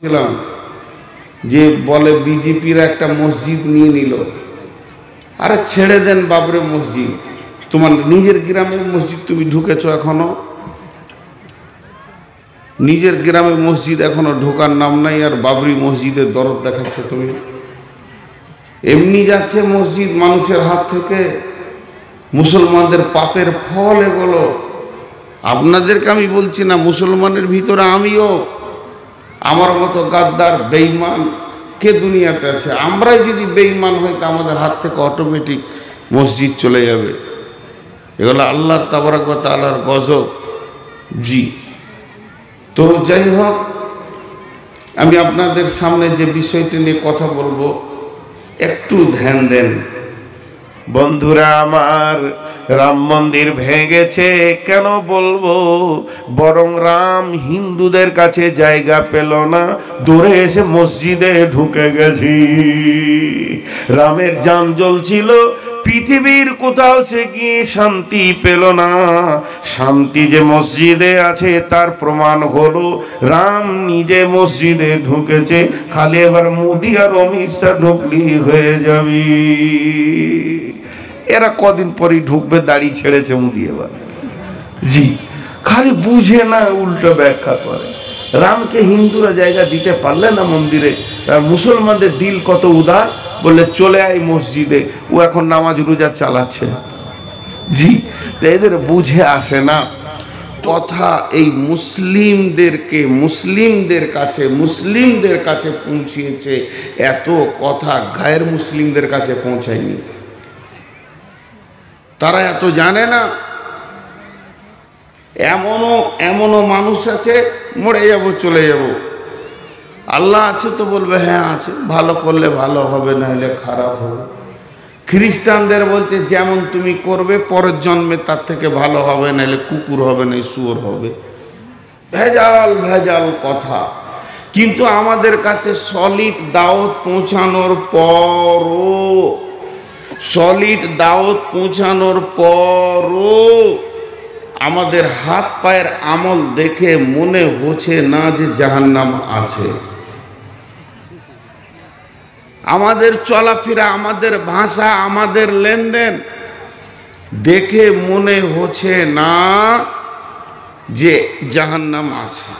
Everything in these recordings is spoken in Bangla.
ছিলাম যে বলে বিজেপির একটা মসজিদ নিয়ে নিল। আরে ছেড়ে দেন বাবরে মসজিদ, তোমার নিজের গ্রামের মসজিদ তুমি ঢুকেছো এখনো? নিজের গ্রামের মসজিদ এখনো ঢোকার নাম নাই, আর বাবরি মসজিদের দরদ দেখাচ্ছ তুমি। এমনি যাচ্ছে মসজিদ মানুষের হাত থেকে, মুসলমানদের পাপের ফল এগুলো। আপনাদেরকে আমি বলছি না, মুসলমানের ভিতরে আমিও, আমার মতো গাদ্দার বেঈমান কে দুনিয়াতে আছে? আমরাই যদি বেঈমান হই তো আমাদের হাত থেকে অটোমেটিক মসজিদ চলে যাবে। এগুলো আল্লাহর তাবারক ওয়া তাআলার গজব। জি, তো যাই হোক, আমি আপনাদের সামনে যে বিষয়টি নিয়ে কথা বলবো একটু ধ্যান দেন। বন্ধুরা আমার, রাম মন্দির ভেঙেছে কেন বলবো, বরং রাম হিন্দুদের কাছে জায়গা পেল না, দূরে এসে মসজিদে ঢুকে গেছি। রামের জান জ্বলছিল, পৃথিবীর কোথাও সে গিয়ে শান্তি পেল না। শান্তি যে মসজিদে আছে তার প্রমাণ হলো রাম নিজে মসজিদে ঢুকেছে। খালি এবার মোদি আর অমিত শাহ ঢুকলি হয়ে যাবি। এরা কদিন পরই ঢুকবে, দাড়ি ছেড়েছে মোদি এবার। জি, খালি বুঝে না, উল্টো ব্যাখ্যা করে। রামকে হিন্দুরা জায়গা দিতে পারলে না মন্দিরে, মুসলমানদের দিল কত উদার, বললে চলে আয় মসজিদে। ও এখন নামাজ রোজা চালাচ্ছে। জি, তো এদের বুঝে আসে না কথা। এই মুসলিমদের কাছে পৌঁছিয়েছে, এত কথা গায়ের মুসলিমদের কাছে পৌঁছায়নি। তারা এত জানে না। এমনও মানুষ আছে, মরে যাব চলে যাব, আল্লাহ আছে তো বলবে হ্যাঁ আছে, ভালো করলে ভালো হবে, না হলে খারাপ হবে। খ্রিস্টানদের বলতে যেমন তুমি করবে পরের জন্মে তার থেকে ভালো হবে, নাহলে কুকুর হবে, না শুয়োর হবে। ভেজাল কথা। কিন্তু আমাদের কাছে সলিড দাওয়াত পৌঁছানোর পরও আমাদের হাত পায়ের আমল দেখে মনে হচ্ছে না যে জাহান্নাম আছে। আমাদের চলাফেরা, আমাদের ভাষা, আমাদের লেনদেন দেখে মনে হচ্ছে না যে জাহান্নাম আছে।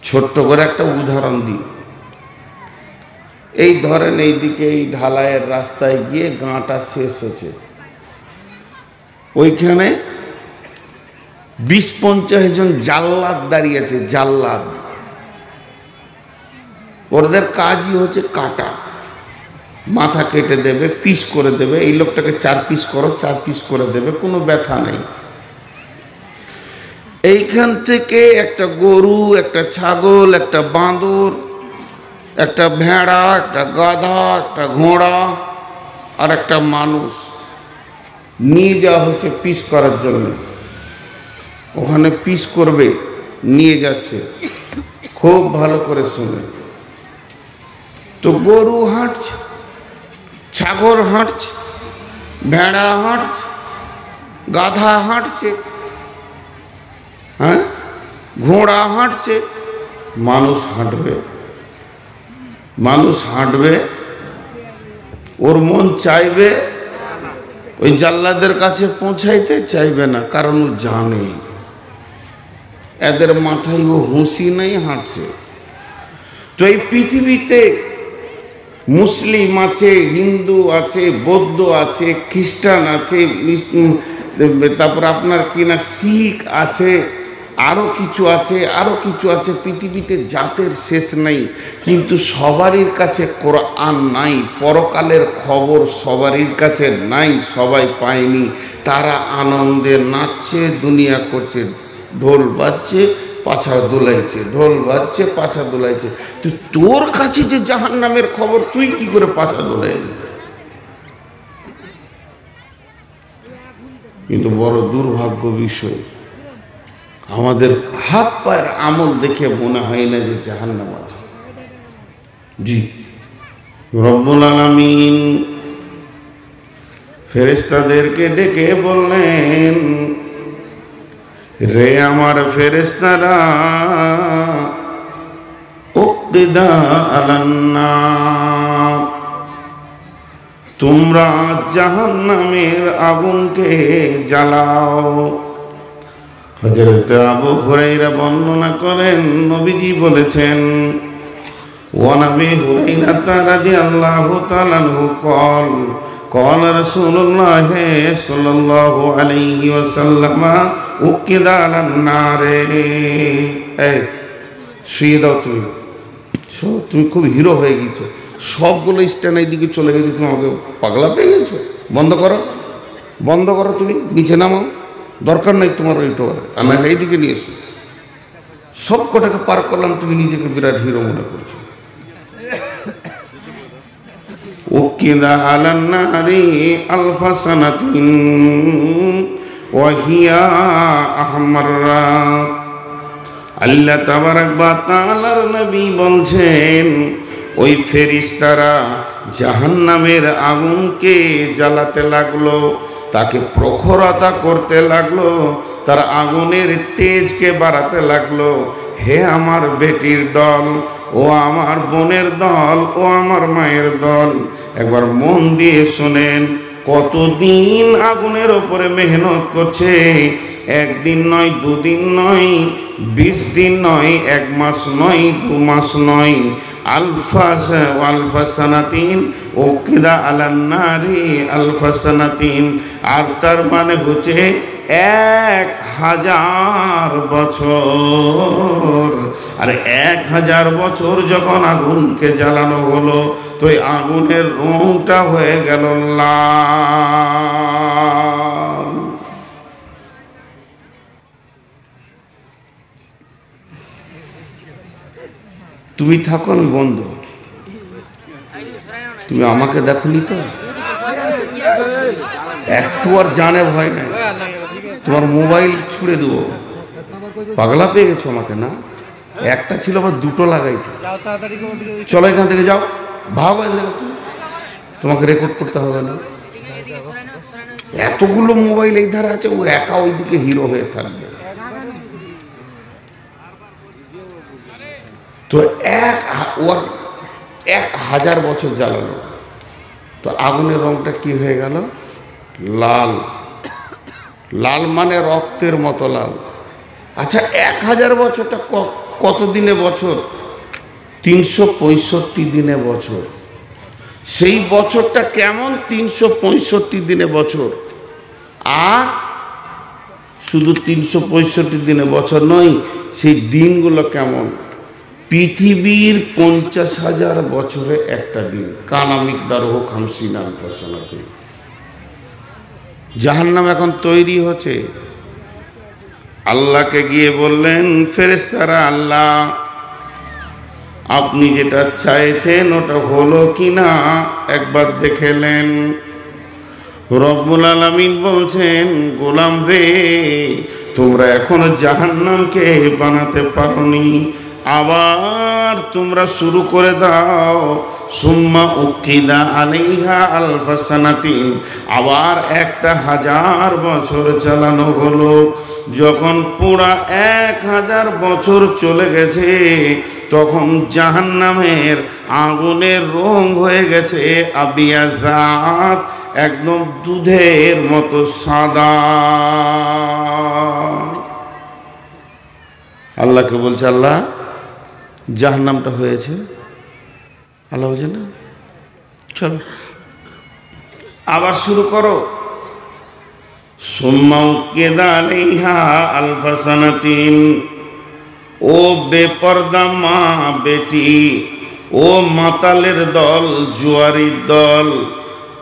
ছোট্ট করে একটা উদাহরণ দিই। এই ধরেন এইদিকে এই ঢালাইয়ের রাস্তায় গিয়ে গাঁটা শেষ হচ্ছে, ওইখানে 20-50 জন জাল্লাদ দাঁড়িয়ে আছে। জাল্লাদ, ওদের কাজই হচ্ছে কাটা, মাথা কেটে দেবে, পিস করে দেবে। এই লোকটাকে 4 পিস করো, 4 পিস করে দেবে, কোনো ব্যথা নেই। এইখান থেকে একটা গরু, একটা ছাগল, একটা বাঁদর, একটা ভেড়া, একটা গাধা, একটা ঘোড়া আর একটা মানুষ নিয়ে যাওয়া হচ্ছে পিস করার জন্য। ওখানে পিস করবে, নিয়ে যাচ্ছে। খুব ভালো করে শুনে, তো গরু হাঁটছে, ছাগল হাঁটছে, ভেড়া হাঁটছে, গাধা হাঁটছে, হ্যাঁ, ঘোড়া হাঁটছে। মানুষ হাঁটবে, ওর মন চাইবে, ওই জাল্লাদের কাছে পৌঁছাইতে চাইবে না, কারণ ও জানে এদের মাথায় ও হুঁশি নেই, হাঁটছে। তো এই পৃথিবীতে মুসলিম আছে, হিন্দু আছে, বৌদ্ধ আছে, খ্রিস্টান আছে, তারপর আপনার কিনা শিখ আছে, আরও কিছু আছে। পৃথিবীতে জাতের শেষ নেই, কিন্তু সবারই কাছে কোরআন নাই। পরকালের খবর সবারই কাছে নাই, সবাই পায়নি। তারা আনন্দে নাচছে, দুনিয়া করছে, ঢোল বাজছে, পাছা দোলাইছে, ঢোল বাজছে, পাছা দোলাইছে। তুই তোর কাছে যে জাহান্নামের খবর, তুই কি করে পাছা দোলাইলি? কিন্তু বড় দুর্ভাগ্য বিষয়, আমাদের হাত পায়ের আমল দেখে মনে হয় না যে জাহান্নাম আছে। জি, রব্বুল আলামিন ফেরেশতাদেরকে ডেকে বললেন, রে আমার ফেরেশতারা, উকিদা আলান নার, তোমরা জাহান্নামের আগুনকে জ্বালাও। হযরত আবু হুরায়রা বর্ণনা করেন, নবীজি বলেছেন, ওয়ান আবি হুরায়রা রাদিয়াল্লাহু তাআলা আনহু قال قال رسول الله صلى الله عليه وسلم উকিদ আলান নার। এই শুয়ে দাও, তুমি খুব হিরো হয়ে গেছো, সবগুলো স্ট্যান্ড এইদিকে চলে গেছে, তুমি আমাকে পাগলা পেয়ে গেছো। বন্ধ করো, বন্ধ করো, তুমি নিচে নামাও, দরকার নাই তোমার ওইটা, আর নাহলে এইদিকে নিয়ে এসো। সব কটাকে পার করলাম, তুমি নিজেকে বিরাট হিরো মনে করছো। উকিদা আলান নারি আলফা সানাতিন ওয়া হিয়া আহমাররা। আল্লাহ তাবারাক ওয়া তাআলার নবী বলছেন, ওই ফেরেশতারা জাহান্নামের আগুনকে জ্বালাতে লাগলো, তাকে প্রখরতা করতে লাগলো, তার আগুনের তেজকে বাড়াতে লাগলো। হে আমার বেটির দল, ও আমার বোনের দল, ও আমার মায়ের দল, একবার মন দিয়ে শোনেন, কতদিন আগুনের ওপরে মেহনত করছে। একদিন নয়, দুদিন নয়, 20 দিন নয়, 1 মাস নয়, 2 মাস নয়, আলফা সানাতিন উকিদা আলান নারি আলফা সানাতিন। আর তার মানে হচ্ছে 1000 বছর। আর 1000 বছর যখন আগুনকে জ্বালানো হলো, তো এই আগুনের রংটা হয়ে গেল লাল। তুমি থাকো, আমি বন্ধ, তুমি আমাকে দেখনি তো, একটু আর জানে ভয় নাই, তোমার মোবাইল ছুঁড়ে দেবো। পাগলা পেয়ে গেছো আমাকে না? একটা ছিল, আবার 2টো লাগাইছে। চলো এখান থেকে যাও, ভাগো এখান থেকে, তোমাকে রেকর্ড করতে হবে না। এতগুলো মোবাইল এই ধারে আছে, ও একা ওইদিকে হিরো হয়ে থাকবে। তো 1000 বছর জ্বালালো, তো আগুনের রংটা কি হয়ে গেল? লাল। লাল মানে রক্তের মতো লাল। আচ্ছা, 1000 বছরটা কত দিনে বছর? 365 দিনে বছর। সেই বছরটা কেমন? 365 দিনে বছর। আর শুধু 365 দিনে বছর নয়, সেই দিনগুলো কেমন? পৃথিবীর 50,000 বছরে একটা দিন। কানা মিকদার হোক 50 আলফা সানাতিন। জাহান্নাম এখন তৈরি হচ্ছে। আল্লাহকে গিয়ে বললেন, ফেরেশতারা, আল্লাহ আপনি যেটা চাইছেন ওটা হলো কিনা একবার দেখেলেন। রব্বুল আলামিন বলছেন, গোলাম রে, তোমরা এখনো জাহান্নামকে বানাতে পারোনি, আবার তোমরা শুরু করে দাও। সুম্মা উকিদা আলাইহা আলফা সানাতিন, আবার 1000 বছর চালানো হলো। যখন পুরা 1000 বছর চলে গেছে, তখন জাহান্নামের আগুনের রং হয়ে গেছে আবিয়াজাত, একদম দুধের মতো সাদা। আল্লাহকে বলছে, আল্লাহ জাহান্নামটা হয়েছে। আল্লাহ বলছে, না, চলো আবার শুরু করো। সুম্মা উকিদা আলাইহা আলফা সানাতিন। ও বেপরদা মা বেটি, ও মাতালের দল, জুয়ারির দল,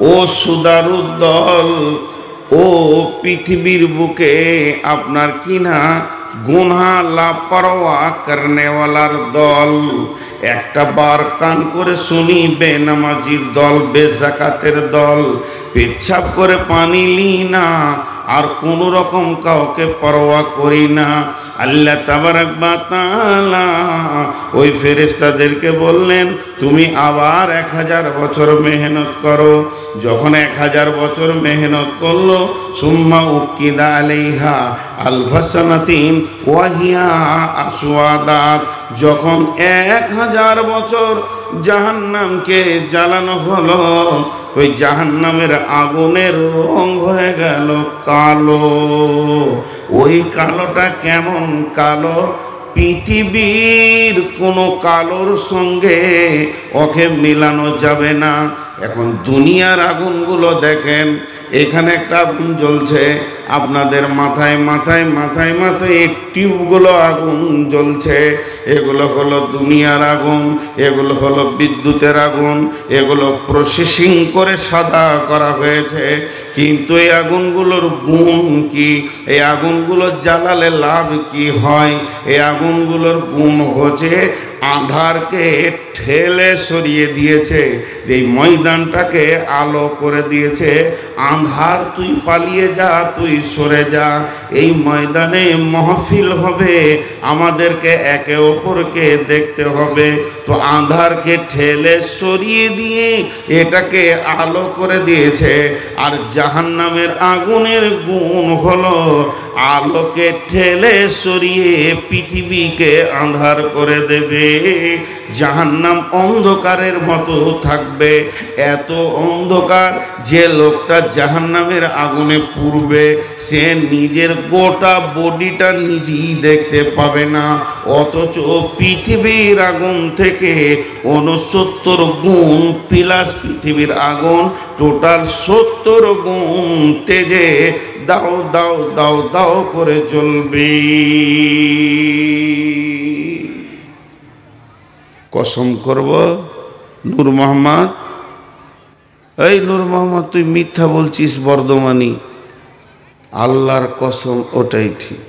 ও সুদারুর দল, ও পৃথিবীর বুকে আপনার কিনা গুনাহ লাপরওয়া করনেওয়ালার দল, একটা বার কান করে শুনি, বেনামাজির দল, বেজাকাতের দল, পেচ্ছাপ করে পানি লি না, আর কোন রকম কাউকে পরোয়া করি না। আল্লাহ তাবারাক ওয়া তাআলা ওই ফেরেশতাদেরকে বললেন, তুমি আবার 1000 বছর মেহনত করো। যখন 1000 বছর মেহনত করলো, সুম্মা উকিদা আলাইহা আলফা সানাতিন ওয়া হিয়া আসওয়াদাত। যখন 1000 বছর জাহান্নামকে জ্বালানো হলো, তো ওই জাহান্নামের আগুনের রং হয়ে গেল কালো। ওই কালোটা কেমন কালো? পৃথিবীর কোনো কালোর সঙ্গে ওকে মেলানো যাবে না। এখন দুনিয়ার আগুনগুলো দেখেন, এখানে একটা আগুন জ্বলছে, আপনাদের মাথায় মাথায় মাথায় মাথায় এই টিউবগুলো আগুন জ্বলছে। এগুলো হলো দুনিয়ার আগুন, এগুলো হলো বিদ্যুতের আগুন, এগুলো প্রসেসিং করে সাদা করা হয়েছে। কিন্তু এই আগুনগুলোর গুণ কি? এই আগুনগুলো জ্বালালে লাভ কি হয়? এই আগুনগুলোর গুণ হচ্ছে আঁধারকে ঠেলে সরিয়ে দিয়েছে, এই ময়দানটাকে আলো করে দিয়েছে। আঁধার তুই পালিয়ে যা, তুই সরে যা, এই ময়দানে মাহফিল হবে, আমাদেরকে একে অপরকে দেখতে হবে। তো আঁধারকে ঠেলে সরিয়ে দিয়ে এটাকে আলো করে দিয়েছে। আর জাহান্নামের আগুনের গুণ হলো আলোকে ঠেলে সরিয়ে পৃথিবীকে আঁধার করে দেবে। জাহান্নাম অন্ধকারের মতো থাকবে, এত অন্ধকার যে লোকটা জাহান্নামের আগুনে পুড়বে সে নিজের গোটা বডিটা নিজেই দেখতে পাবে না। অথচ পৃথিবীর আগুন থেকে 69 গুণ প্লাস পৃথিবীর আগুন, টোটাল 70 গুণ তেজে দাও দাও দাও দাও করে জ্বলবে। কসম করব নূর মোহাম্মদ, এই নূর মোহাম্মদ তুই মিথ্যা বলছিস বর্ধমানি। আল্লাহর কসম ওটাই ঠিক।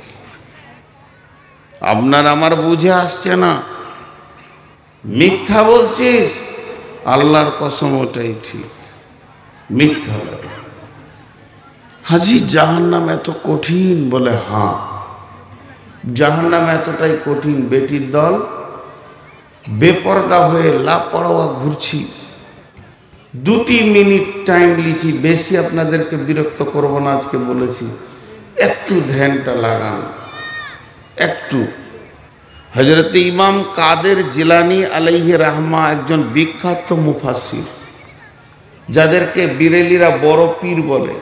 আপনার আমার বুঝে আসছে না, মিথ্যা বলছিস, আল্লাহর কসম ওটাই ঠিক, মিথ্যা। হাজি জাহান্নাম এত কঠিন? বলে হ্যাঁ, জাহান্নাম এতটাই কঠিন। বেটির দল বেপরদা হয়ে লাপড়াওয়া ঘুরছি। 2 মিনিট টাইম লিখি, বেশি আপনাদেরকে বিরক্ত করব না। আজকে বলেছি একটু ধ্যানটা লাগান, একটু। হযরত ইমাম কাদের জিলানী আলাইহি রাহমা একজন বিখ্যাত মুফাসসির, যাদেরকে বিরেলিরা বড় পীর বলে।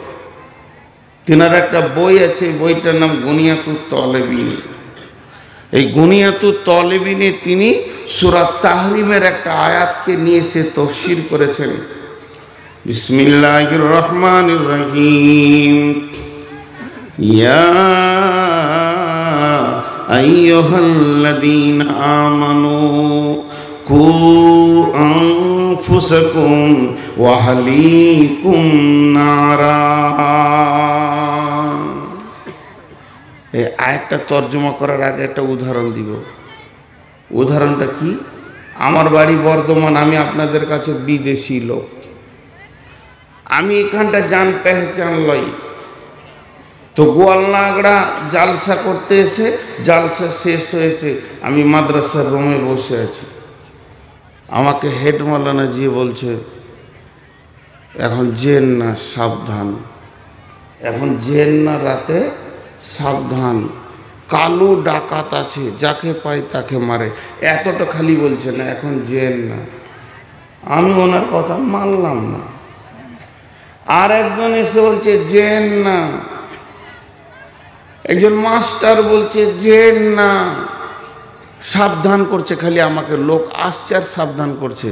তেনার একটা বই আছে, বইটার নাম গুনিয়াতুত তলেবিন। এই গুনিয়াতুত তলেবিনে তিনি সূরা তাহরিমের একটা আয়াতকে নিয়ে সে তাফসীর করেছেন। বিসমিল্লাহির রহমানির রহিম। ইয়া আইয়ুহাল্লাযীনা আমানু কু আনফুসাকুম ওয়া আহলিকুম নারা। এই আয়াতটা তর্জমা করার আগে একটা উদাহরণ দিব। উদাহরণটা কি? আমার বাড়ি বর্ধমান, আমি আপনাদের কাছে বিদেশি লোক, আমি এখানটা জান পেহচান লই। তো গোয়ালনাগড়া জালসা করতে এসে জালসা শেষ হয়েছে, আমি মাদ্রাসার রুমে বসে আছি। আমাকে হেড মাওলানা জি বলছে এখন জেন না, সাবধান, এখন জেন না, রাতে সাবধান, কালো ডাকাত আছে, যাকে পায় তাকে মারে। এতটা খালি বলছে না, এখন জেন না। আমি ওনার কথা মানলাম না। আর একজন এসে বলছে জেন না, একজন মাস্টার বলছে জেন না, সাবধান করছে খালি আমাকে। লোক আসছে আর সাবধান করছে।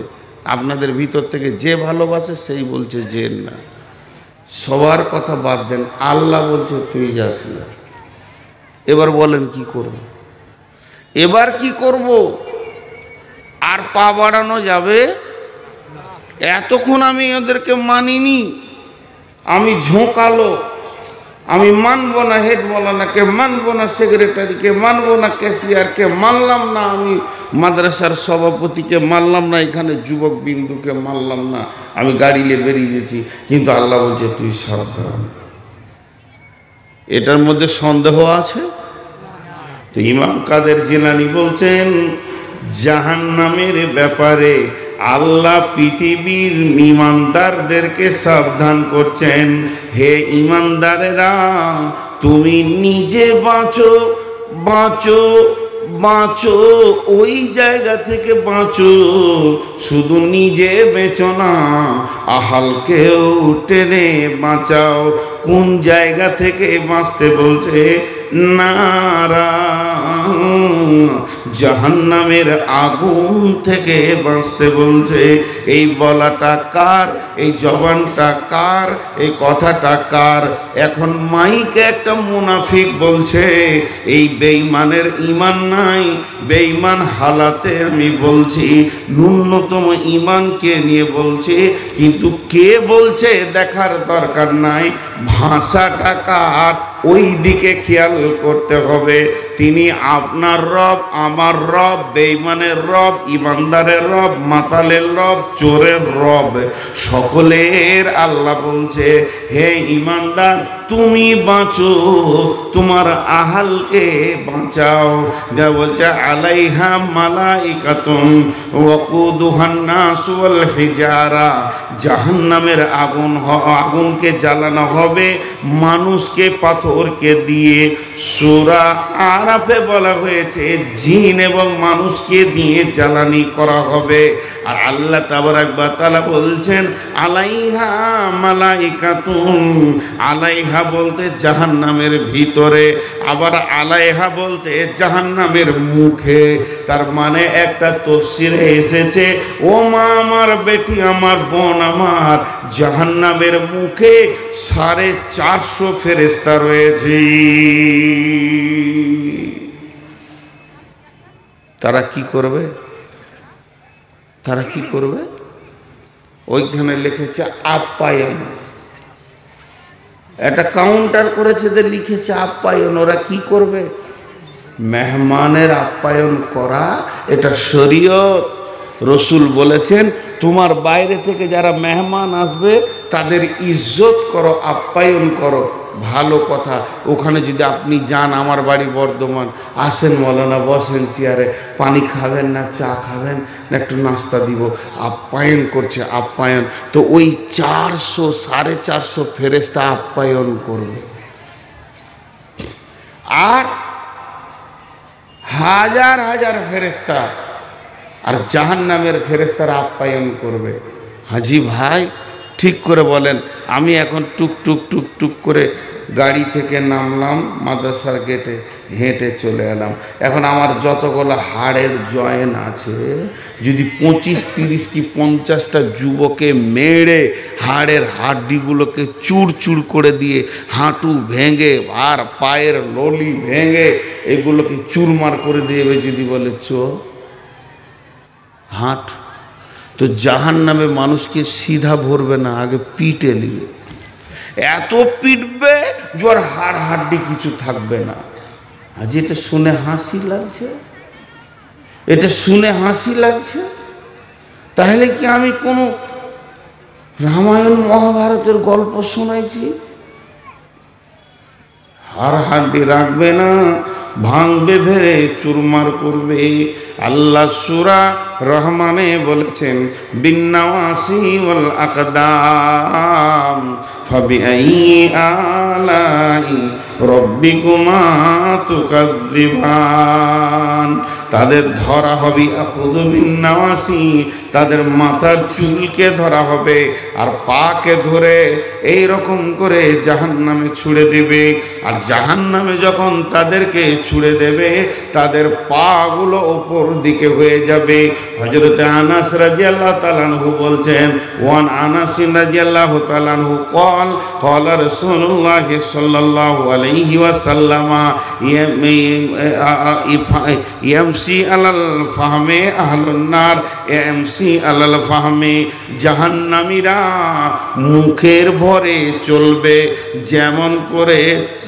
আপনাদের ভিতর থেকে যে ভালোবাসে সেই বলছে জেন না। সবার কথা বাদ দেন, আল্লাহ বলছে তুই যাস না। এবার বলেন কি করব? এবার কি করব? আর পা বাড়ানো যাবে? এতক্ষণ আমি ওদেরকে মানিনি, আমি ঝোঁকালো, আমি মানবো না হেড মৌলানাকে, মানবো না সেক্রেটারিকে, মানবো না ক্যাশিয়ারকে, মানলাম না আমি মাদ্রাসার সভাপতিকে, মানলাম না এখানে যুবক বিন্দুকে, মানলাম না, আমি গাড়ি নিয়ে বেরিয়ে গেছি। কিন্তু আল্লাহ বলছে তুই সাবধান। এটার মধ্যে সন্দেহ আছে? তো ইমাম কাদের জিলানী বলছেন জাহান্নামের ব্যাপারে আল্লাহ পৃথিবীর ঈমানদারদেরকে সাবধান করছেন, হে ঈমানদারেরা, তুমি নিজে বাঁচো, বাঁচো, বাঁচো, ওই জায়গা থেকে বাঁচো। শুধু নিজে বেঁচো না, আহালকেও টেনে বাঁচাও। কোন জায়গা থেকে বাঁচতে বলছে? নারা, জাহান্নামের আগুন থেকে বাঁচতে বলছে। এই বলাটা কার? এই জবানটা কার? এই কথাটা কার? এখন মাইকে একটা মুনাফিক বলছে, এই বেঈমানের ঈমান নাই। বেঈমান হালাতে আমি বলছি, ন্যূনতম ঈমানকে নিয়ে বলছি, কিন্তু কে বলছে দেখার দরকার নাই। ভাষাটা কার ওই দিকে খেয়াল করতে হবে। তিনি আপনার রব, আমার রব, বেঈমানের রব, ঈমানদারের রব, মাতালের রব, চোরের রব, সকলের আল্লাহ বলছে, হে ঈমানদার তুমি বাঁচো, তোমার আহালকে বাঁচাও। যা বলছে আলাইহা মালাইকাতুন ওয়াকুদুহান নাস ওয়াল হিজারা, জাহান্নামের আগুনকে জ্বালানো হবে মানুষকে, পাথরকে দিয়ে। সূরা আরাফে বলা হয়েছে জিন এবং মানুষকে দিয়ে জ্বালানি করা হবে। আর আল্লাহ তাবারাক ওয়া তাআলা বলছেন আলাইহা মালাইকাতুন, আলাইহা বলতে জাহান্নামের ভিতরে, আবার আলাইহা বলতে জাহান্নামের মুখে। তার মানে একটা তাফসীরে এসেছে, ও মা আমার, বেটি আমার, বোন আমার, জাহান্নামের মুখে 450 ফেরেশতা রয়েছে। তারা কি করবে? তারা কি করবে? ওইখানে লিখেছে আপ্যায়ন, একটা কাউন্টার করেছে, লিখেছে আপ্যায়ন। ওরা কি করবে? মেহমানের আপ্যায়ন করা, এটা শরীয়ত। রসুল বলেছেন তোমার বাইরে থেকে যারা মেহমান আসবে তাদের ইজ্জত করো, আপ্যায়ন করো। ভালো কথা। ওখানে যদি আপনি যান, আমার বাড়ি বর্ধমান, আসেন মৌলানা, বসেন চেয়ারে, পানি খাবেন না চা খাবেন না, একটু নাস্তা দিব, আপ্যায়ন করছে, আপ্যায়ন। তো ওই 450 ফেরেশতা আপ্যায়ন করবে, আর হাজার হাজার ফেরেশতা আর জাহান্নামের ফেরেশতারা আপ্যায়ন করবে। হাজি ভাই ঠিক করে বলেন, আমি এখন টুক টুক টুক টুক করে গাড়ি থেকে নামলাম, মাদ্রাসার গেটে হেঁটে চলে এলাম। এখন আমার যতগুলো হাড়ের জয়েন আছে, যদি 25, 30 কি 50টা যুবকে মেরে হাড়ের হাড্ডিগুলোকে চুর চুর করে দিয়ে, হাঁটু ভেঙে আর পায়ের ললি ভেঙে এগুলোকে চুরমার করে দিয়ে যদি বলে চো হাঁট, তো জাহান্নামে মানুষকে সিধা ভরবে না, আগে পিটে নিবে। এত পিটবে জোর হাড় হাড্ডি কিছু থাকবে না। আজ এটা শুনে হাসি লাগছে, এটা শুনে হাসি লাগছে। তাহলে কি আমি কোনো রামায়ণ মহাভারতের গল্প শোনাইছি? হাড় হাড্ডি রাখবে না, ভাঙবে, ভেড়ে চুরমার করবে। আল্লাহ সূরা রহমানে বলেছেন বিন্নাওয়াসি ওয়াল আকদাম ফাবিআইয়ি আলাই রব্বিকুমা তুকাযযিবান। তাদের ধরা হবে আখুযু বিন্নাওয়াসি, তাদের মাথার চুলকে ধরা হবে আর পাকে ধরে এই রকম করে জাহান্নামে ছুঁড়ে দেবে। আর জাহান্নামে যখন তাদেরকে ছুঁড়ে দেবে, তাদের পাগুলো ওপর দিকে হয়ে যাবে। হযরত আনাস রাদিয়াল্লাহু তাআলা আনহু বলছেন, ওয়ান আনাস রাদিয়াল্লাহু তাআলা আনহু قال قال رسول الله صلى الله عليه وسلم يمشي على الفهم أهل النار يمشي على الفهم। জাহান্নামীরা মুখের ভরে চলবে যেমন করে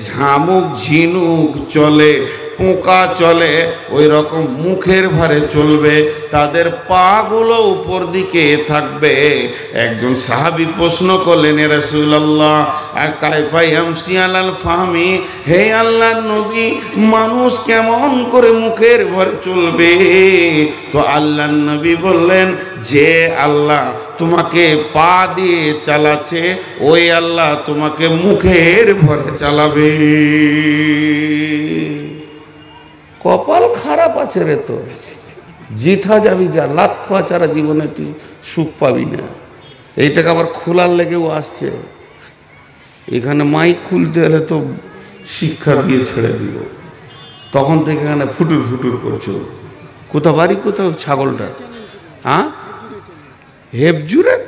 ঝামুক ঝিনুক চলে, পোকা চলে ওই রকম মুখের ভারে চলবে, তাদের পা গুলো উপর দিকে থাকবে। একজন সাহাবী প্রশ্ন করলেন, ইয়া রাসূলুল্লাহ কাইফা ইয়ামশি আলাল ফাহমি, হে আল্লাহর নবী মানুষ কেমন করে মুখের ভারে চলবে? তো আল্লাহর নবী বললেন, যে আল্লাহ তোমাকে পা দিয়ে চালাচ্ছে ওই আল্লাহ তোমাকে মুখের ভরে চালাবে। কপাল খারাপ আছে রে তোর, জিথা যাবি যা, লাত খোয়া ছাড়া জীবনে তুই সুখ পাবি না। এইটাকে আবার খোলার লেগেও আসছে, এখানে মাইক খুলতে হলে তো শিক্ষা দিয়ে ছেড়ে দিব, তখন থেকে এখানে ফুটুর ফুটুর করছো। কোথাও বাড়ি কোথাও ছাগলটা? হ্যাঁ, হেফজুরের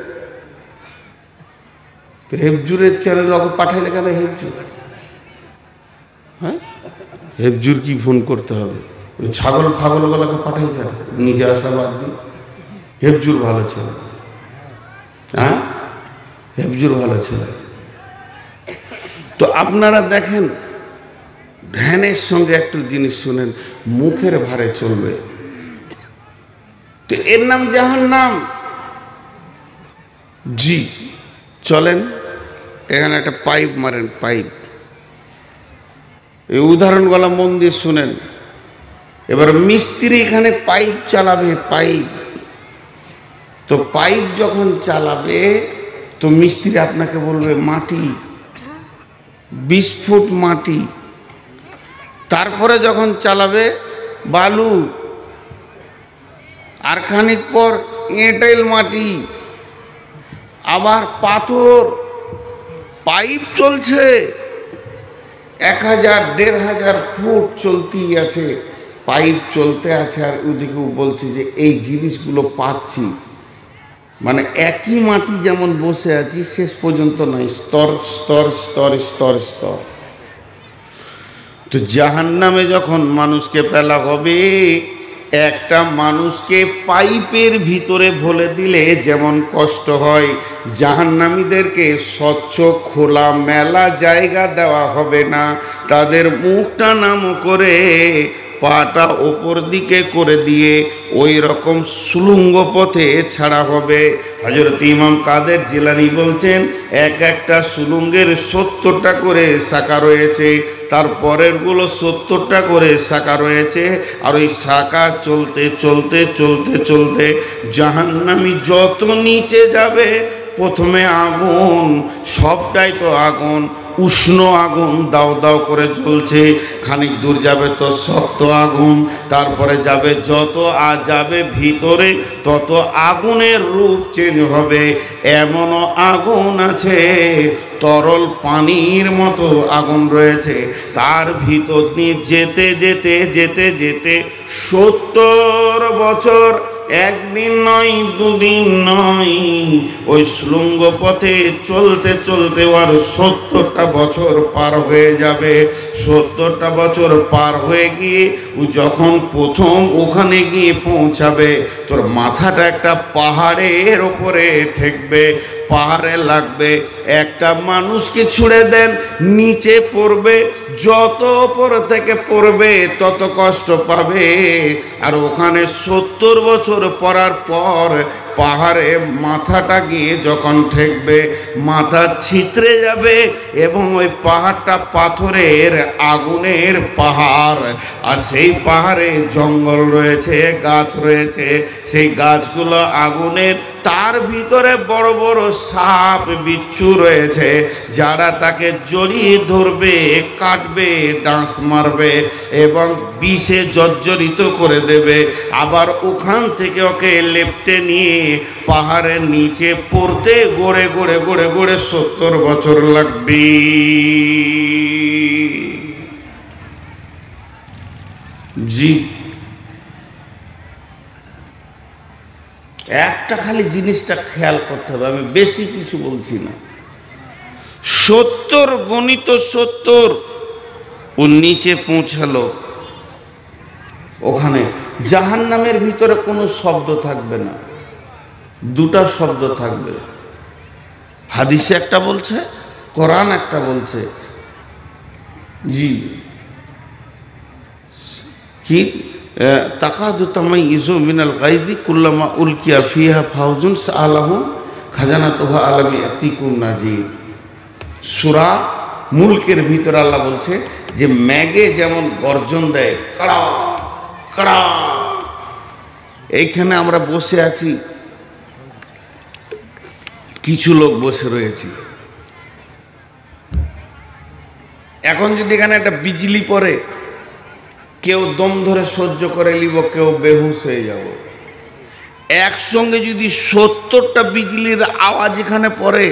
হেফজুরের চ্যানেল ওকে পাঠাইলে কেন? হেফজুর, হ্যাঁ হেফজুর কি ফোন করতে হবে? ওই ছাগল ফাগলগুলোকে পাঠাই যাবে, নিজে আসা বাদ দিই। হেফজুর ভালো ছেলে, হ্যাঁ হেফজুর ভালো ছেলে। তো আপনারা দেখেন, ধ্যানের সঙ্গে একটু জিনিস শুনেন, মুখের ভারে চলবে, তো এর নাম জাহান্নাম। জি চলেন, এখানে একটা পাইপ মারেন, পাইপ, এই উদাহরণগুলো মন দিয়ে শুনেন। এবার মিস্ত্রি এখানে পাইপ চালাবে, পাইপ, তো পাইপ যখন চালাবে তো মিস্ত্রি আপনাকে বলবে মাটি 20 ফুট মাটি, তারপরে যখন চালাবে বালু, আর খানিক পর এঁটেল মাটি, আবার পাথর। পাইপ চলছে 1000-1500 ফুট চলতেই আছে, পাইপ চলতে আছে। আর ওদিকেও বলছে যে এই জিনিসগুলো পাচ্ছি, মানে একই মাটি যেমন বসে আছি শেষ পর্যন্ত নাই, স্তর স্তর স্তর স্তর স্তর। তো জাহান্নামে যখন মানুষকে ফেলা হবে, একটা মানুষকে পাইপের ভিতরে ভরে দিলে যেমন কষ্ট হয়, জাহান্নামীদেরকে স্বচ্ছ খোলা মেলা জায়গা দেওয়া হবে না, তাদের মুখটা নাম করে পাটা ওপর দিকে করে দিয়ে ওই রকম সুলুঙ্গ পথে ছাড়া হবে। হযরত ইমাম কাদের জিলানী বলছেন, একটা সুলুঙ্গের 70টা করে শাখা রয়েছে, তার পরেরগুলো 70টা করে শাখা রয়েছে। আর ওই শাখা চলতে চলতে চলতে চলতে জাহান্নামী যত নিচে যাবে, প্রথমে আগুন, সবটাই তো আগুন, উষ্ণ আগুন দাও দাও করে জ্বলছে, খানিক দূর যাবে তো শক্ত আগুন, তারপরে যাবে যত যাবে ভিতরে তত আগুনের রূপ চেঞ্জ হবে। এমনও আগুন আছে তরল পানির মতো আগুন রয়েছে, তার ভিতর দিয়ে যেতে যেতে যেতে যেতে 70 বছর, একদিন নয় দুদিন নয়, ওই সুলঙ্গ পথে চলতে চলতে আর 70টা বছর পার হয়ে যাবে। 70টা বছর পার হয়ে গিয়ে ও যখন প্রথম ওখানে গিয়ে পৌঁছাবে, তোর মাথাটা একটা পাহাড়ের ওপরে ঠেকবে, পাহাড়ে লাগবে। একটা মানুষকে ছুঁড়ে দেন, নিচে পড়বে, যত ওপর থেকে পড়বে তত কষ্ট পাবে। আর ওখানে 70 বছর পড়ার পর পাহাড়ে মাথাটা গিয়ে যখন ঠেকবে, মাথা ছিতরে যাবে এবং ওই পাহাড়টা পাথরের আগুনের পাহাড়। আর সেই পাহাড়ে জঙ্গল রয়েছে, গাছ রয়েছে, সেই গাছগুলো আগুনের, তার ভিতরে বড় বড় সাপ বিচ্ছু রয়েছে, যারা তাকে জড়িয়ে ধরবে, কাটবে, ডাঁস মারবে এবং বিষে জর্জরিত করে দেবে। আবার ওখান থেকে ওকে লেপ্টে নিয়ে পাহাড়ের নিচে পড়তে গড়ে গড়ে গড়ে গড়ে 70 বছর লাগবে। জি, একটা খালি জিনিসটা খেয়াল করতে হবে, আমি বেশি কিছু বলছি না। 70 গণিত 70 ও নিচে পৌঁছালো, ওখানে জাহান্নামের ভিতরে কোনো শব্দ থাকবে না, দুটা শব্দ থাকবে। হাদিসে একটা বলছে, কোরআন একটা বলছে। জি, কি তাকাদু তামাইয়িজু মিনাল গায়জি কুল্লামা উলকিয়া ফিহা ফাউজুন সাআলাহুম খাজানাতুহা আলাম ইয়াতিকুম নাযীর। সূরা মুলকের ভিতর আল্লাহ বলছে যে ম্যাগে যেমন গর্জন দেয় কড়া কড়া, এইখানে আমরা বসে আছি, কিছু লোক বসে রয়েছি। এখন যদি এখানে একটা বিজলি পড়ে, কেউ দম ধরে সহ্য করে নিব, কেউ বেহুশ হয়ে যাব। একসঙ্গে যদি 70টা বিজলির আওয়াজ এখানে পড়ে,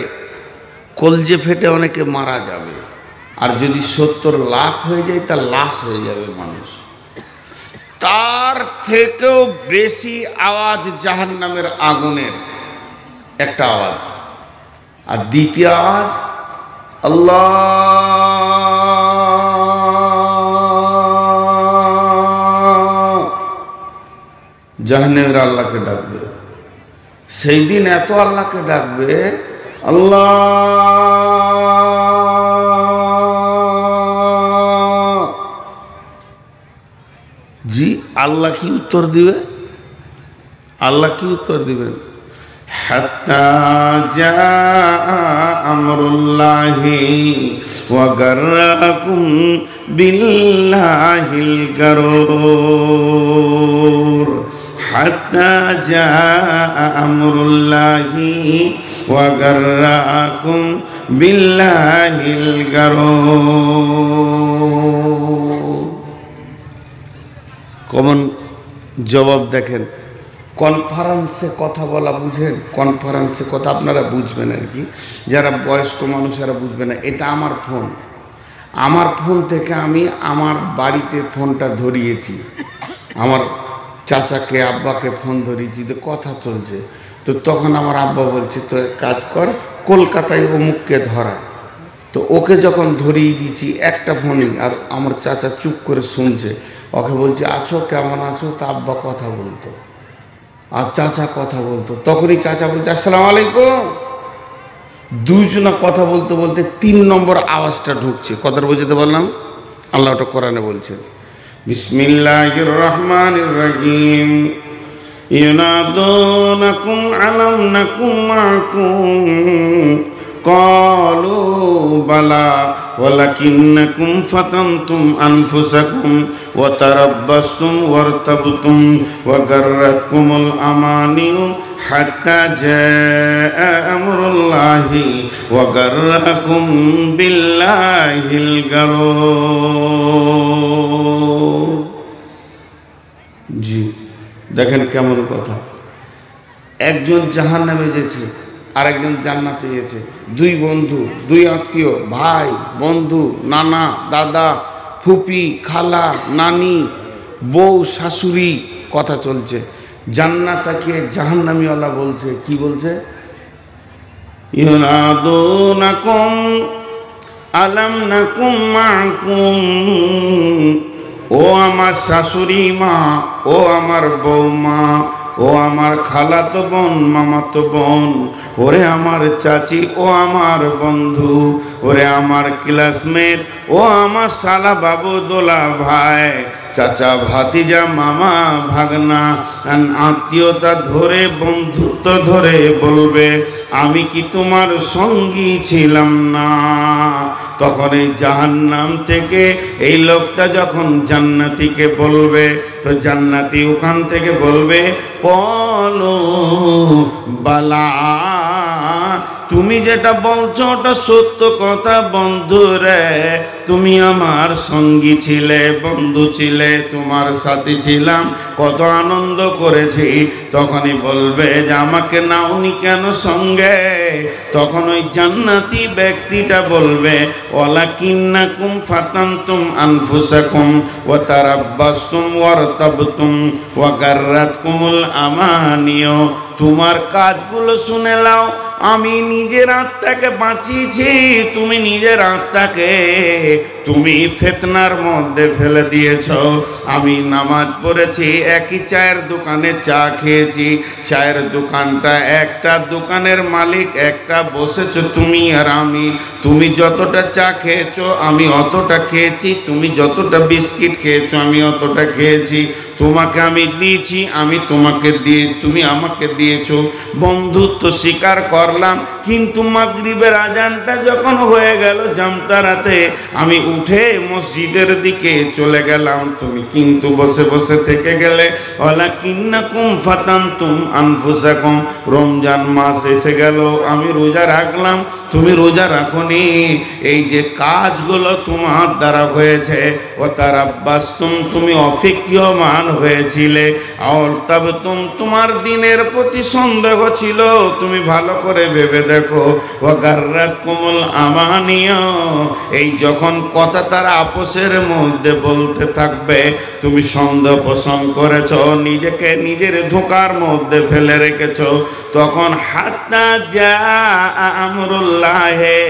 কলজে ফেটে অনেকে মারা যাবে। আর যদি 70 লাখ হয়ে যায়, তা লাশ হয়ে যাবে মানুষ। তার থেকেও বেশি আওয়াজ জাহান্নামের আগুনের একটা আওয়াজ। আর দ্বিতীয় আওয়াজ আল্লাহ, জাহান্নামের আল্লাহকে ডাকবে। সেই দিন এত আল্লাহকে ডাকবে, আল্লাহ জি। আল্লাহ কি উত্তর দিবে? আল্লাহ কি উত্তর দিবেন? হাত্তা জা আমরুল্লাহি ওয়া গাররাকুম বিল্লাহিল গারুর। হাত্তা জা আমরুল্লাহি ওয়া গাররাকুম বিল্লাহিল গারুর। কমন জবাব দেখেন। কনফারেন্সে কথা বলা বুঝেন? কনফারেন্সে কথা আপনারা বুঝবেন আর কি, যারা বয়স্ক মানুষেরা বুঝবে না। এটা আমার ফোন, আমার ফোন থেকে আমি আমার বাড়িতে ফোনটা ধরিয়েছি, আমার চাচাকে আব্বাকে ফোন ধরিয়েছি, তো কথা চলছে। তো তখন আমার আব্বা বলছে, তো এক কাজ কর, কলকাতায় অমুককে ধরা। তো ওকে যখন ধরিয়ে দিয়েছি একটা ফোনই, আর আমার চাচা চুপ করে শুনছে। ওকে বলছে, আছো, কেমন আছো? তা আব্বা কথা বলতো আর চাচা কথা বলতো। তখনই চাচা বলছে আসসালামু আলাইকুম। দুইজনা কথা বলতে বলতে 3 নম্বর আওয়াজটা ঢুকছে। কথাটা বুঝতে পারলাম? আল্লাহ ওটা কোরআনে বলছেন, বিসমিল্লাহির রহমানির রহিম, ইউনাদুনাকুম আলাম নাকুম মাকুম ক্বালু বালা ওয়ালাকিন্নাকুম ফাতানতুম আনফুসাকুম ওয়া তারাব্বাসতুম ওয়ারতাবতুম ওয়া গাররাতকুমুল আমানিউ হাত্তা জাআ আমরুল্লাহি ওয়া গাররাকুম বিল্লাহিল গারুর। জি, দেখেন কেমন কথা। একজন জাহান্নামে গেছে, আরেকজন জান্নাতে গেছে। 2 বন্ধু, 2 আত্মীয়, ভাই বন্ধু, নানা দাদা ফুপি খালা নানি বউ শাশুড়ি, কথা চলছে। জান্নাতকে জাহান্নামীওয়ালা বলছে, কি বলছে? ইউনাদুনাকুম আলাম নাকুম মাকুম। ও আমার শাশুড়ি মা, ও আমার বৌমা, ও আমার খালাতো বোন মামাতো বোন, ওরে আমার চাচি, ও আমার বন্ধু, ওরে আমার ক্লাসমেট, ও আমার শালা বাবু দোলা ভাই, চাচা ভাতিজা মামা ভাগনা, আত্মীয়তা ধরে বন্ধুত্ব ধরে বলবে, আমি কি তোমার সঙ্গী ছিলাম না? তখন এই জাহান্নাম থেকে এই লোকটা যখন জান্নাতীকে বলবে, তো জান্নাতি ওখান থেকে বলবে, বলো বালা, তুমি যেটা বলছো ওটা সত্য কথা বন্ধু রে। তুমি আমার সঙ্গী ছিলে, বন্ধু ছিলে, তোমার সাথী ছিলাম, কত আনন্দ করেছি। তখনই বলবে যে আমাকে নাওনি কেন সঙ্গে? তখন ওই জান্নাতি ব্যক্তিটা বলবে, ওয়ালাকিন্নাকুম ফাতানতুম আনফুসাকুম ওয়া তারাব্বাসতুম ওয়ারতাবতুম ওয়া গাররাতকুমুল আমানিয়ু। তোমার কাজগুলো শুনে নাও, আমি নিজের আত্মাকে বাঁচিয়েছি, তুমি নিজের আত্মাকে তুমি ফিতনার মধ্যে ফেলে দিয়েছ। আমি নামাজ পড়েছি, একই চায়ের দোকানে চা খেয়েছি, চায়ের দোকানটা একটা, দোকানের মালিক একটা, বসেছো তুমি আর আমি। তুমি যতটা চা খেয়েছো আমি অতটা খেয়েছি, তুমি যতটা বিস্কিট খেয়েছো আমি অতটা খেয়েছি, তোমাকে আমি দিয়েছি, আমি তোমাকে দিয়ে, তুমি আমাকে দিয়েছো, বন্ধুত্ব স্বীকার করলাম। কিন্তু মাগরিবের আজানটা যখন হয়ে গেল জামতারাতে, আমি উঠে মসজিদের দিকে চলে গেলাম, তুমি কিন্তু বসে বসে থেকে গেলে। ওয়ালাকিন্নাকুম ফাতানতুম আনফুসাকুম, রমজান মাস এসে গেল, আমি রোজা রাখলাম, তুমি রোজা রাখোনি। এই যে কাজগুলো তোমার দ্বারা হয়েছে, ও তারাব্বাসতুম, তুমি অপেক্ষমান হয়েছিলে, আর তবে তোমার দিনের প্রতি সন্দেহ ছিল, তুমি ভালো করে ভেবে দেখো। ও গাররাতকুমুল আমানিয়া, এই যখন কথা তারা আপোষের মধ্যে বলতে থাকবে, তুমি সন্দেহ পোষণ করেছ, নিজেকে নিজের ধোঁকার মধ্যে ফেলে রেখেছ, তখন হাত্তা যা আমরুল্লাহে,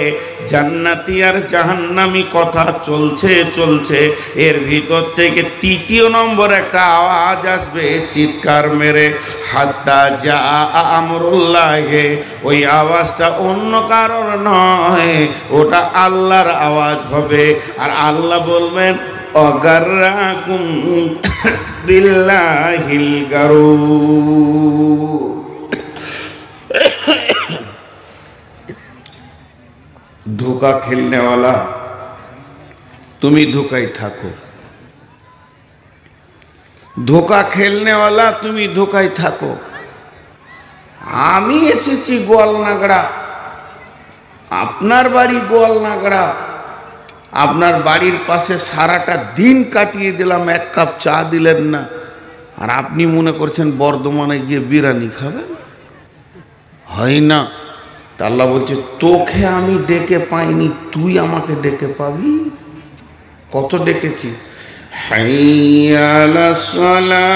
জান্নাতি আর জাহান্নামি কথা চলছে চলছে, এর ভিতর থেকে তৃতীয় নম্বর একটা আওয়াজ আসবে চিৎকার মেরে, হাত্তা যা আমরুল্লাহে। ওই আওয়াজটা অন্য কারোর নয়, ওটা আল্লাহর আওয়াজ হবে। আর আল্লাহ বলবেন, অগাররাকুম বিল্লাহিল গারুর। ধোকা খেলনেওয়ালা তুমি ধোকায় থাকো, ধোকা খেলনেওয়ালা তুমি ধোকায় থাকো। আমি এসেছি গোয়ালনাগড়া, আপনার বাড়ি গোয়ালনাগড়া, আপনার বাড়ির পাশে সারাটা দিন কাটিয়ে দিলাম, এক কাপ চা দিলেন না, আর আপনি মনে করছেন বর্ধমানে গিয়ে বিরিয়ানি খাবেন? হয় না। তা আল্লাহ বলছে, তোকে আমি ডেকে পাইনি, তুই আমাকে ডেকে পাবি। কত ডেকেছি। হাইয়া আলাস সালাহ,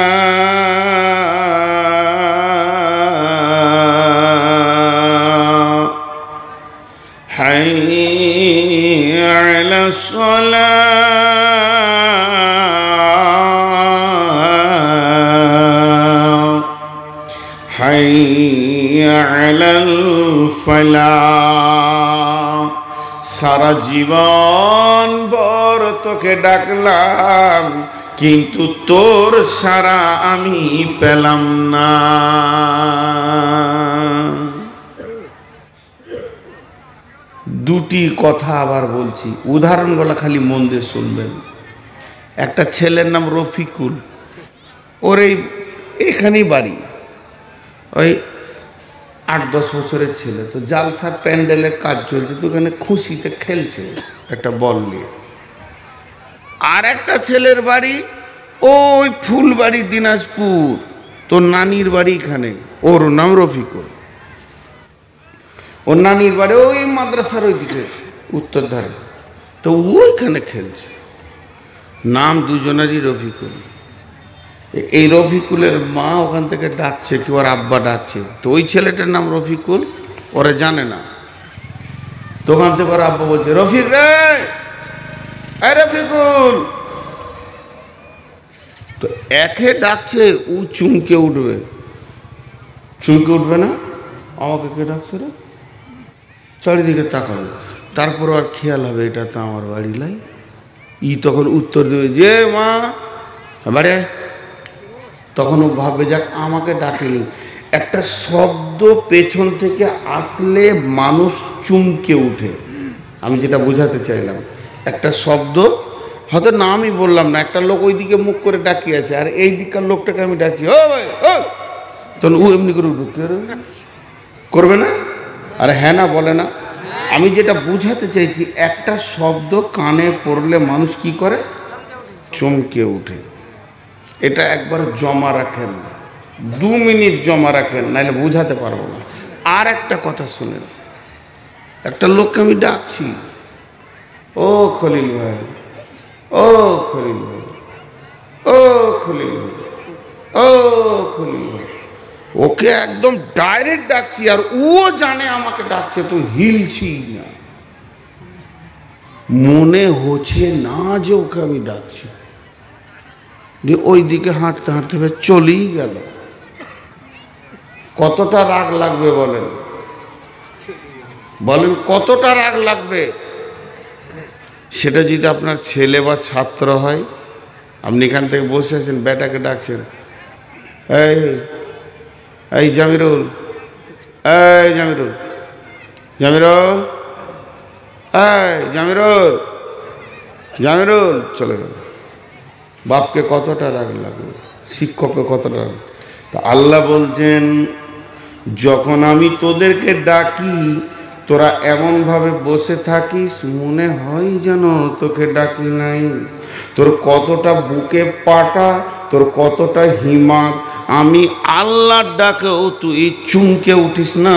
হাইয়া আলাস সালাহ, হাইয়া আলাল ফালাহ। সারা জীবন ভর তোকে ডাকলাম, কিন্তু তোর সারা আমি পেলাম না। দুটি কথা আবার বলছি, উদাহরণগুলো খালি মন দিয়ে শুনবেন। একটা ছেলের নাম রফিকুল, ওর এখানেই বাড়ি, ওই 8-10 বছরের ছেলে। তো জালসার প্যান্ডেলের কাজ চলছে, তো ওখানে খুশিতে খেলছে একটা বল নিয়ে। আর একটা ছেলের বাড়ি ওই ফুলবাড়ি দিনাজপুর, তো নানির বাড়ি এখানে, ওর নাম রফিকুল। ওর নানির বাড়ি ওই মাদ্রাসার ওইদিকে উত্তর ধারে, তো ওইখানে খেলছে। নাম দুজনেরই রফিকুল। এই রফিকুলের মা ওখান থেকে ডাকছে, কি ওর আব্বা ডাকছে, তো ওই ছেলেটার নাম রফিকুল, ওরা জানে না। তো ওখান থেকে ওর আব্বা বলছে, রফিক রে, এই রফিকুল। তো একে ডাকছে, ও চুমকে উঠবে, চুমকে উঠবে না, আমাকে কে ডাকছে রে, চারিদিকে তাকাবে, তারপর আর খেয়াল হবে এটা তো আমার বাড়ি লাই। ই তখন উত্তর দেবে, যে মা বাড়ি। তখন ও ভাববে, যাক আমাকে ডাকেনি। একটা শব্দ পেছন থেকে আসলে মানুষ চুমকে উঠে। আমি যেটা বোঝাতে চাইলাম, একটা শব্দ হয়তো না আমি বললাম না, একটা লোক ওই দিকে মুখ করে ডাকিয়ে আছে, আর এই দিককার লোকটাকে আমি ডাকছি, ও ভাই ও, তখন ও এমনি করে উঠবে, করবে না? আরে হ্যাঁ না বলে না। আমি যেটা বোঝাতে চাইছি, একটা শব্দ কানে পড়লে মানুষ কি করে, চমকে উঠে। এটা একবার জমা রাখেন, 2 মিনিট জমা রাখেন, নাহলে বোঝাতে পারবো না। আর একটা কথা শুনেন, একটা লোককে আমি ডাকছি, ও খলিল ভাই, ও খলিল ভাই, ও খলিল ভাই, ও খলিল ভাই। ওকে একদম ডাইরেক্ট ডাকছি, আর ও জানে আমাকে ডাকছে, তো হিলছি না, মনে হচ্ছে না যে ওকে আমি ডাকছি, যে ওই দিকে হাঁটতে হাঁটতে চলেই গেল। কতটা রাগ লাগবে বলেন, বলেন কতটা রাগ লাগবে? সেটা যদি আপনার ছেলে বা ছাত্র হয়, আপনি এখান থেকে বসে আছেন, বেটাকে ডাকছেন, এই এই জামিরুল, এই জামিরুল, জামিরুল, এই জামিরুল, জামিরুল, চলে গেল। বাপকে কতটা রাগ লাগবে, শিক্ষককে কতটা রাগ। তা আল্লাহ বলছেন, যখন আমি তোদেরকে ডাকি তোরা এমনভাবে বসে থাকিস মনে হয় যেন তোকে ডাকি নাই। তোর কতটা বুকে পাটা, তোর কতটা হিমাত, আমি আল্লাহর ডাকেও তুই চুমকে উঠিস না।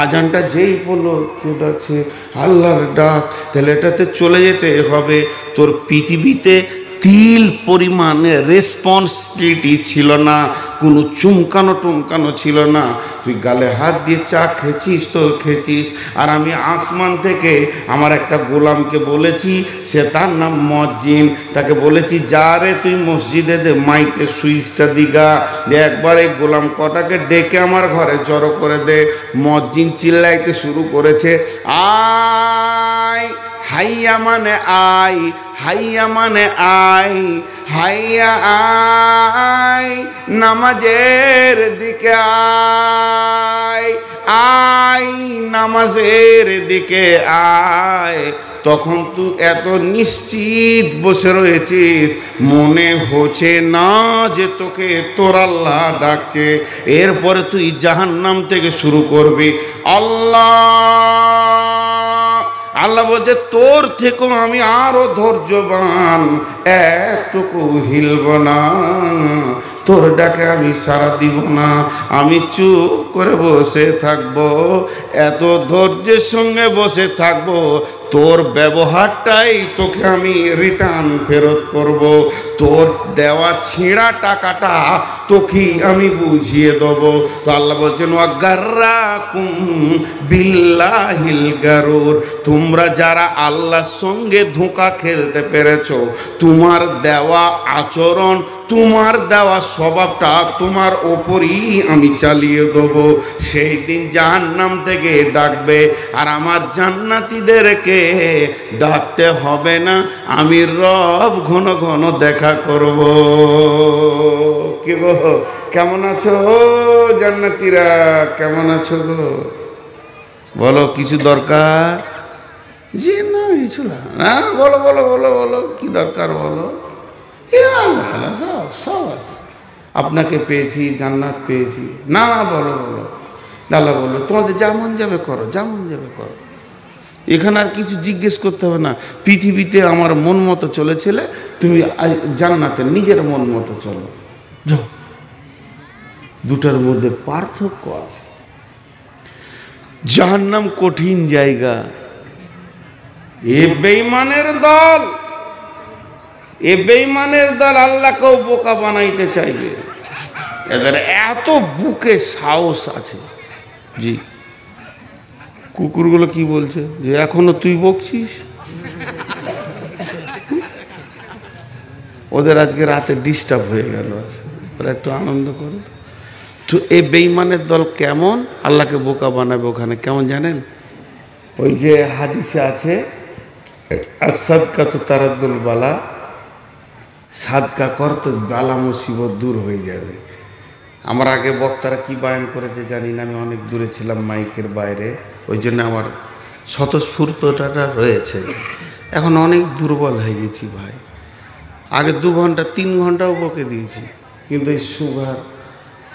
আজানটা যেই পড়লো, কে ডাকছে? আল্লাহর ডাক। তাহলে এটাতে চলে যেতে হবে। তোর পৃথিবীতে তিল পরিমাণে রেসপন্সিবিলিটি ছিল না, কোনো চুমকানো টুমকানো ছিল না। তুই গালে হাত দিয়ে চা খেয়েছিস তো খেয়েছিস। আর আমি আসমান থেকে আমার একটা গোলামকে বলেছি, সে তার নাম মজ্জিন, তাকে বলেছি যা রে তুই মসজিদে দে মাইকে সুইচটা দিগা, যে একবার এই গোলাম কটাকে ডেকে আমার ঘরে জড়ো করে দে। মজ্জিন চিল্লাইতে শুরু করেছে, আয় হাইয়া মানে আয়, হাইয়া মানে আয়, হাইয়া আয় নামাজের দিকে আয়, আয় নামাজের দিকে আয়। তখন তুই এত নিশ্চিত বসে রয়েছিস, মনে হচ্ছে না যে তোকে তোর আল্লাহ ডাকছে। এরপরে তুই জাহান্নাম থেকে শুরু করবি, আল্লাহ। আল্লাহ বলছে তোর থেকেও আমি আরো ধৈর্যবান, একটুকু হিলব না, তোর ডাকে আমি সাড়া দিব না, আমি চুপ করে বসে থাকবো, এত ধৈর্যের সঙ্গে বসে থাকবো, তোর ব্যবহারটাই তোকে আমি রিটার্ন ফেরত করব, তোর দেওয়া ছেঁড়া টাকাটা তোকেই আমি বুঝিয়ে দেবো। তো আল্লাহ বলছেন, ওয়াগাররাকুম বিল্লাহিল গারুর, তোমরা যারা আল্লাহর সঙ্গে ধোঁকা খেলতে পেরেছো, তোমার দেওয়া আচরণ, তোমার দেওয়া স্বভাবটা তোমার ওপরই আমি চালিয়ে দেবো। সেই দিন জাহান্নাম থেকে ডাকবে, আর আমার জান্নাতীদেরকে ডাকতে হবে না, আমি রব ঘন ঘন দেখা করব। কি গো, কেমন আছো জান্নাতীরা, কেমন আছো গো? বলো কিছু দরকার? জি না, কিছু না, বলো বলো বলো বলো, কি দরকার বলো। সব সব আছে, আপনাকে পেয়েছি, জান্নাত পেয়েছি, না বলো বলো। আল্লাহ বললো, তোমাদের যেমন যাবে করো, যেমন যাবে করো, এখানে আর কিছু জিজ্ঞেস করতে হবে না। পৃথিবীতে আমার মন মতো চলেছিলে, তুমি জান্নাতে নিজের মন মতো চলো। যাও, দুটার মধ্যে পার্থক্য আছে। জাহান্নাম কঠিন জায়গা। এ বেঈমানের দল, এ বেঈমানের দল আল্লাহকেও বোকা বানাইতে চাইবে। এদের এত বুকে সাহস আছে। জি, কুকুরগুলো কি বলছে, যে এখনো তুই বকছিস? ওদের আজকে রাতে ডিস্টার্ব হয়ে গেল, ওরা একটু আনন্দ করে। তো এই বেঈমানের দল কেমন আল্লাহকে বোকা বানাবে ওখানে, কেমন জানেন? ওই যে হাদিসে আছে, সাদকা তো তারাদ্দুল বালা, সাদকা করতে বালা মুসিবত দূর হয়ে যাবে। আমার আগে বক্তারা কি বায়ান করেছে জানি না, আমি অনেক দূরে ছিলাম মাইকের বাইরে, ওই জন্য আমার স্বতঃস্ফূর্তটা রয়েছে। এখন অনেক দুর্বল হয়ে গেছি ভাই। আগে 2 ঘন্টা 3 ঘন্টাও বকে দিয়েছি, কিন্তু এই সুগার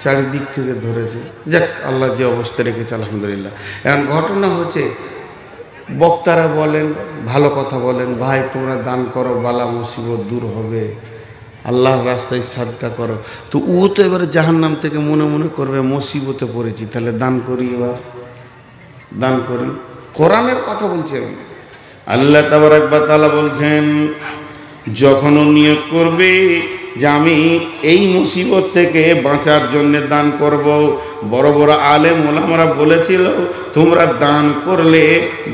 চারিদিক থেকে ধরেছে। যাক, আল্লাহ যে অবস্থা রেখেছে আলহামদুলিল্লাহ। এখন ঘটনা হচ্ছে, বক্তারা বলেন, ভালো কথা বলেন, ভাই তোমরা দান করো, বালা মুসিবত দূর হবে, আল্লাহর রাস্তায় সাদকা করো। তো ও তো এবারে জাহান্নাম থেকে মনে মনে করবে মুসিবতে পড়েছি, তাহলে দান করি, এবার দান করি। কোরআনের কথা বলছি আমি। আল্লাহ তাবারক ওয়া তাআলা বলছেন, যখন ও নিয়ত করবে যে আমি এই মুসিবত থেকে বাঁচার জন্য দান করব, বড় বড় আলেম ওলামারা বলেছিল তোমরা দান করলে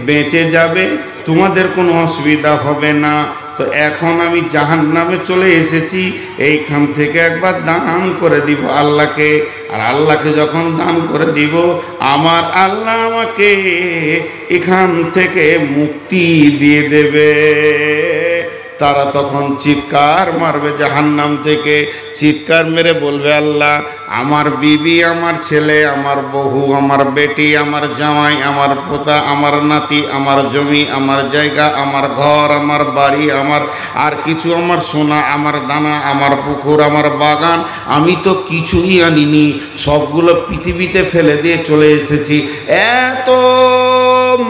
বেঁচে যাবে, তোমাদের কোনো অসুবিধা হবে না। তো এখন আমি জাহান্নামে চলে এসেছি, এইখান থেকে একবার দান করে দিব আল্লাহকে। আর আল্লাহকে যখন দান করে দিব, আমার আল্লাহ আমাকে এখান থেকে মুক্তি দিয়ে দেবে। তারা তখন চিৎকার মারবে জাহান্নাম থেকে, চিৎকার মেরে বলবে, আল্লাহ আমার বিবি, আমার ছেলে, আমার বউ, আমার বেটি, আমার জামাই, আমার পোতা, আমার নাতি, আমার জমি, আমার জায়গা, আমার ঘর, আমার বাড়ি, আমার আর কিছু, আমার সোনা, আমার দানা, আমার পুকুর, আমার বাগান, আমি তো কিছুই আনিনি, সবগুলো পৃথিবীতে ফেলে দিয়ে চলে এসেছি। এত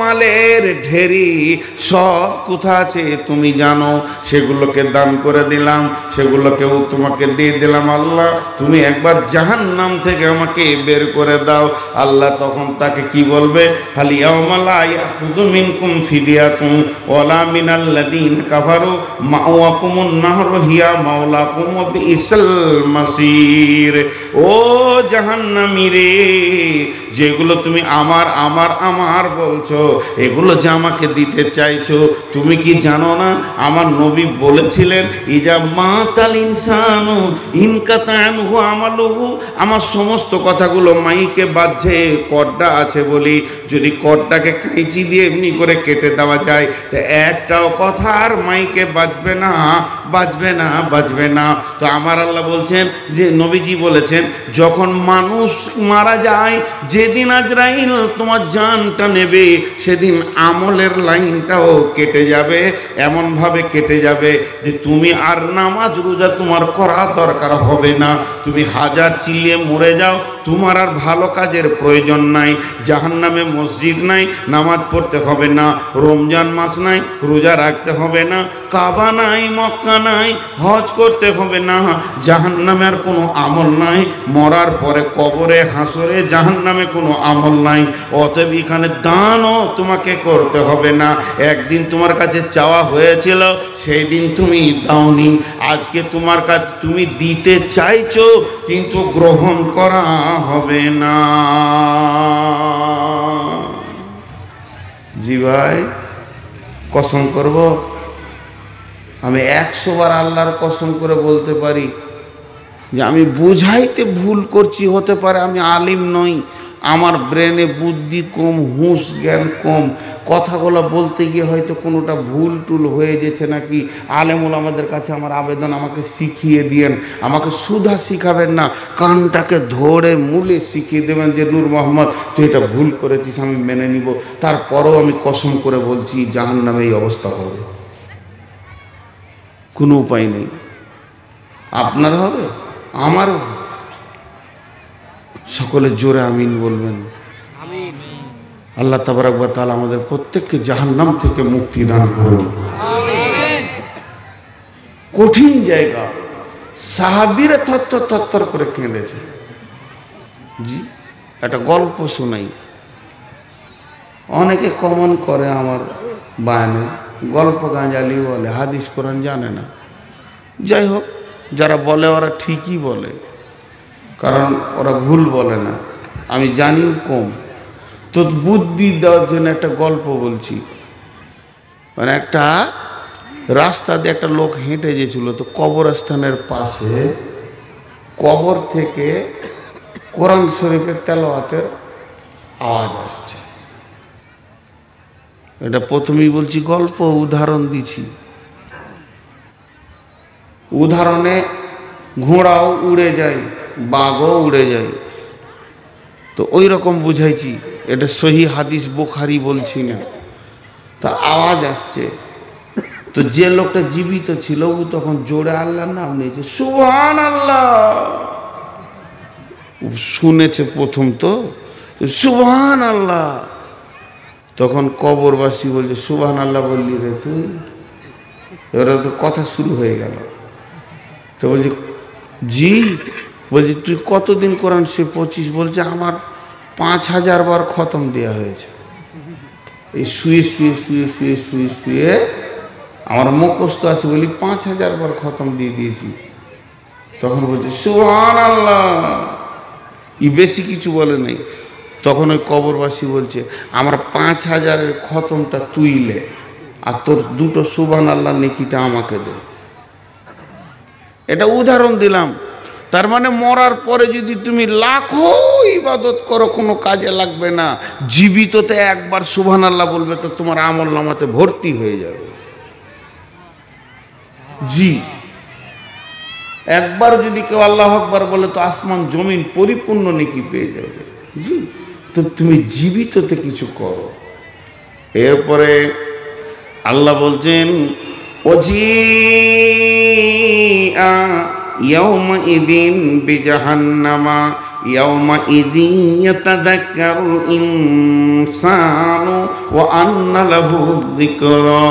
মালের ঢেরি সব কোথা আছে তুমি জানো, সেগুলোকে দান করে দিলাম, সেগুলোকেও তোমাকে দিয়ে দিলাম। আল্লাহ তুমি একবার জাহান্নাম থেকে আমাকে বের করে দাও। আল্লাহ তখন তাকে কি বলবে, খালি ইয়াউমা লা ইয়াখুযু মিনকুম ফিদিয়াতুন ওয়ালা মিনাল্লাযীনা কাফারু মাওয়াকুমুন নাহরু হিয়া মাওলাকুম ওয়া বিইসাল মাসীর। ও জাহান্নামী রে, যেগুলো তুমি আমার আমার আমার বলছো, এগুলো যে আমাকে দিতে চাইছো, তুমি কি জানো না আমার নবী বলেছিলেন, ইজা মাতাল ইনসানু ইনকাতা আনহু আমালুহু, আমার সমস্ত কথাগুলো মাইকে বাজছে, কর্ডা আছে বলি, যদি কর্ডাকে কাঁচি দিয়ে এমনি করে কেটে দেওয়া যায়, তো একটাও কথা আর মাইকে বাজবে না, বাজবে না, বাজবে না। তো আমার আল্লাহ বলছেন যে নবীজি বলেছেন, যখন মানুষ মারা যায়, যেদিন আজরাইল তোমার জানটা নেবে, সেদিন আমলের লাইনটাও কেটে যাবে, এমনভাবে কেটে যাবে যে তুমি আর নামাজ রোজা তোমার করা দরকার হবে না। তুমি হাজার চিল্লিয়ে মরে যাও, তোমার আর ভালো কাজের প্রয়োজন নাই। জাহান্নামে মসজিদ নাই, নামাজ পড়তে হবে না। রমজান মাস নাই, রোজা রাখতে হবে না। কাবা নাই, মক্কা নাই, হজ করতে হবে না। জাহান্নামে আর কোনো আমল নাই। মরার পরে কবরে হাসরে জাহান্নামে কোনো আমল নাই। অতএব এখানে দানও তোমাকে করতে হবে না। একদিন তোমার কাছে চাওয়া হয়েছিল, সেই দিন তুমি দাওনি। আজকে তোমার কাছে তুমি দিতে চাইছো, কিন্তু গ্রহণ করা হবে না। জি ভাই, কসম করব, আমি 100 বার আল্লাহর কসম করে বলতে পারি যে আমি বুঝাইতে ভুল করছি, হতে পারে আমি আলিম নই, আমার ব্রেনে বুদ্ধি কম, হুঁশ জ্ঞান কম, কথাগুলো বলতে গিয়ে হয়তো কোনোটা ভুল টুল হয়ে গেছে নাকি। আলেমুল আমাদের কাছে আমার আবেদন, আমাকে শিখিয়ে দিয়েন, আমাকে সুধা শিখাবেন না, কানটাকে ধরে মূলে শিখিয়ে দেবেন যে নূর মোহাম্মদ তুই এটা ভুল করেছিস, আমি মেনে নিব। তারপরেও আমি কসম করে বলছি জাহান্নামে এই অবস্থা হবে, কোনো উপায় নেই। আপনার হবে, আমারও। সকলে জোরে আমিন বলবেন। আল্লাহ তাবারক ওয়া তাআলা আমাদের প্রত্যেককে জাহান্নাম থেকে মুক্তি দান করুন। কঠিন জায়গা, সাহাবীরা থরথর করে কেঁদেছে। জি, একটা গল্প শোনাই। অনেকে কমন করে আমার বায়ানে, গল্প গাঁজালি বলে, হাদিস কোরআন জানে না। যাই হোক, যারা বলে ওরা ঠিকই বলে, কারণ ওরা ভুল বলে না, আমি জানিও কম। তো বুদ্ধি দেওয়ার জন্য একটা গল্প বলছি। মানে একটা রাস্তা দিয়ে একটা লোক হেঁটে গেছিল, তো কবরস্থানের পাশে কবর থেকে কোরআন শরীফের তেলাওয়াতের আওয়াজ আসছে। এটা প্রথমেই বলছি গল্প, উদাহরণ দিছি। উদাহরণে ঘোড়াও উড়ে যায়, বাঘও উড়ে যায়, তো ওই রকম বুঝাইছি। এটা সহি হাদিস, বুখারী বলছি না। তা আওয়াজ আসছে, তো যে লোকটা জীবিত ছিল ও তখন জোরে আল্লাহর নাম নিয়েছে, সুবহানাল্লাহ। শুনেছে প্রথম, তো সুবহানাল্লাহ। তখন কবরবাসী বলছে, সুবহানাল্লাহ বললি রে তুই? এবার তো কথা শুরু হয়ে গেল। তো বলছি, জি। বলছি, তুই কতদিন কোরআন সে 25? বলছে, আমার 5000 বার খতম দেওয়া হয়েছে। এই শুয়ে শুয়ে শুয়ে শুয়ে শুয়ে শুয়ে আমার মুখস্থ আছে বলি 5000 বার খতম দিয়ে দিয়েছি। তখন বলছে সুবহানাল্লাহ, ই বেশি কিছু বলে নাই। তখন ওই কবরবাসী বলছে, আমার 5000-এর খতমটা তুইলে। আর তোর দুটো সুবহানাল্লাহ নেকিটা আমাকে দে। এটা উদাহরণ দিলাম। তার মানে মরার পরে যদি তুমি লাখো ইবাদত করো কোনো কাজে লাগবে না, জীবিততে একবার সুবহানাল্লাহ বলবে তো তোমার আমল নামাতে ভর্তি হয়ে যাবে। জি, একবার যদি কেউ আল্লাহু আকবার বলে তো আসমান জমিন পরিপূর্ণ নেকি পেয়ে যাবে। জি, তো তুমি জীবিততে কিছু করো। এরপরে আল্লাহ বলছেন ওজিআ ইয়াউমাইযিন বিজাহান্নামা ইয়াউমাইযিন ইয়াতাযাক্কারুল ইনসানু ওয়া আন্না লাহু যিকরা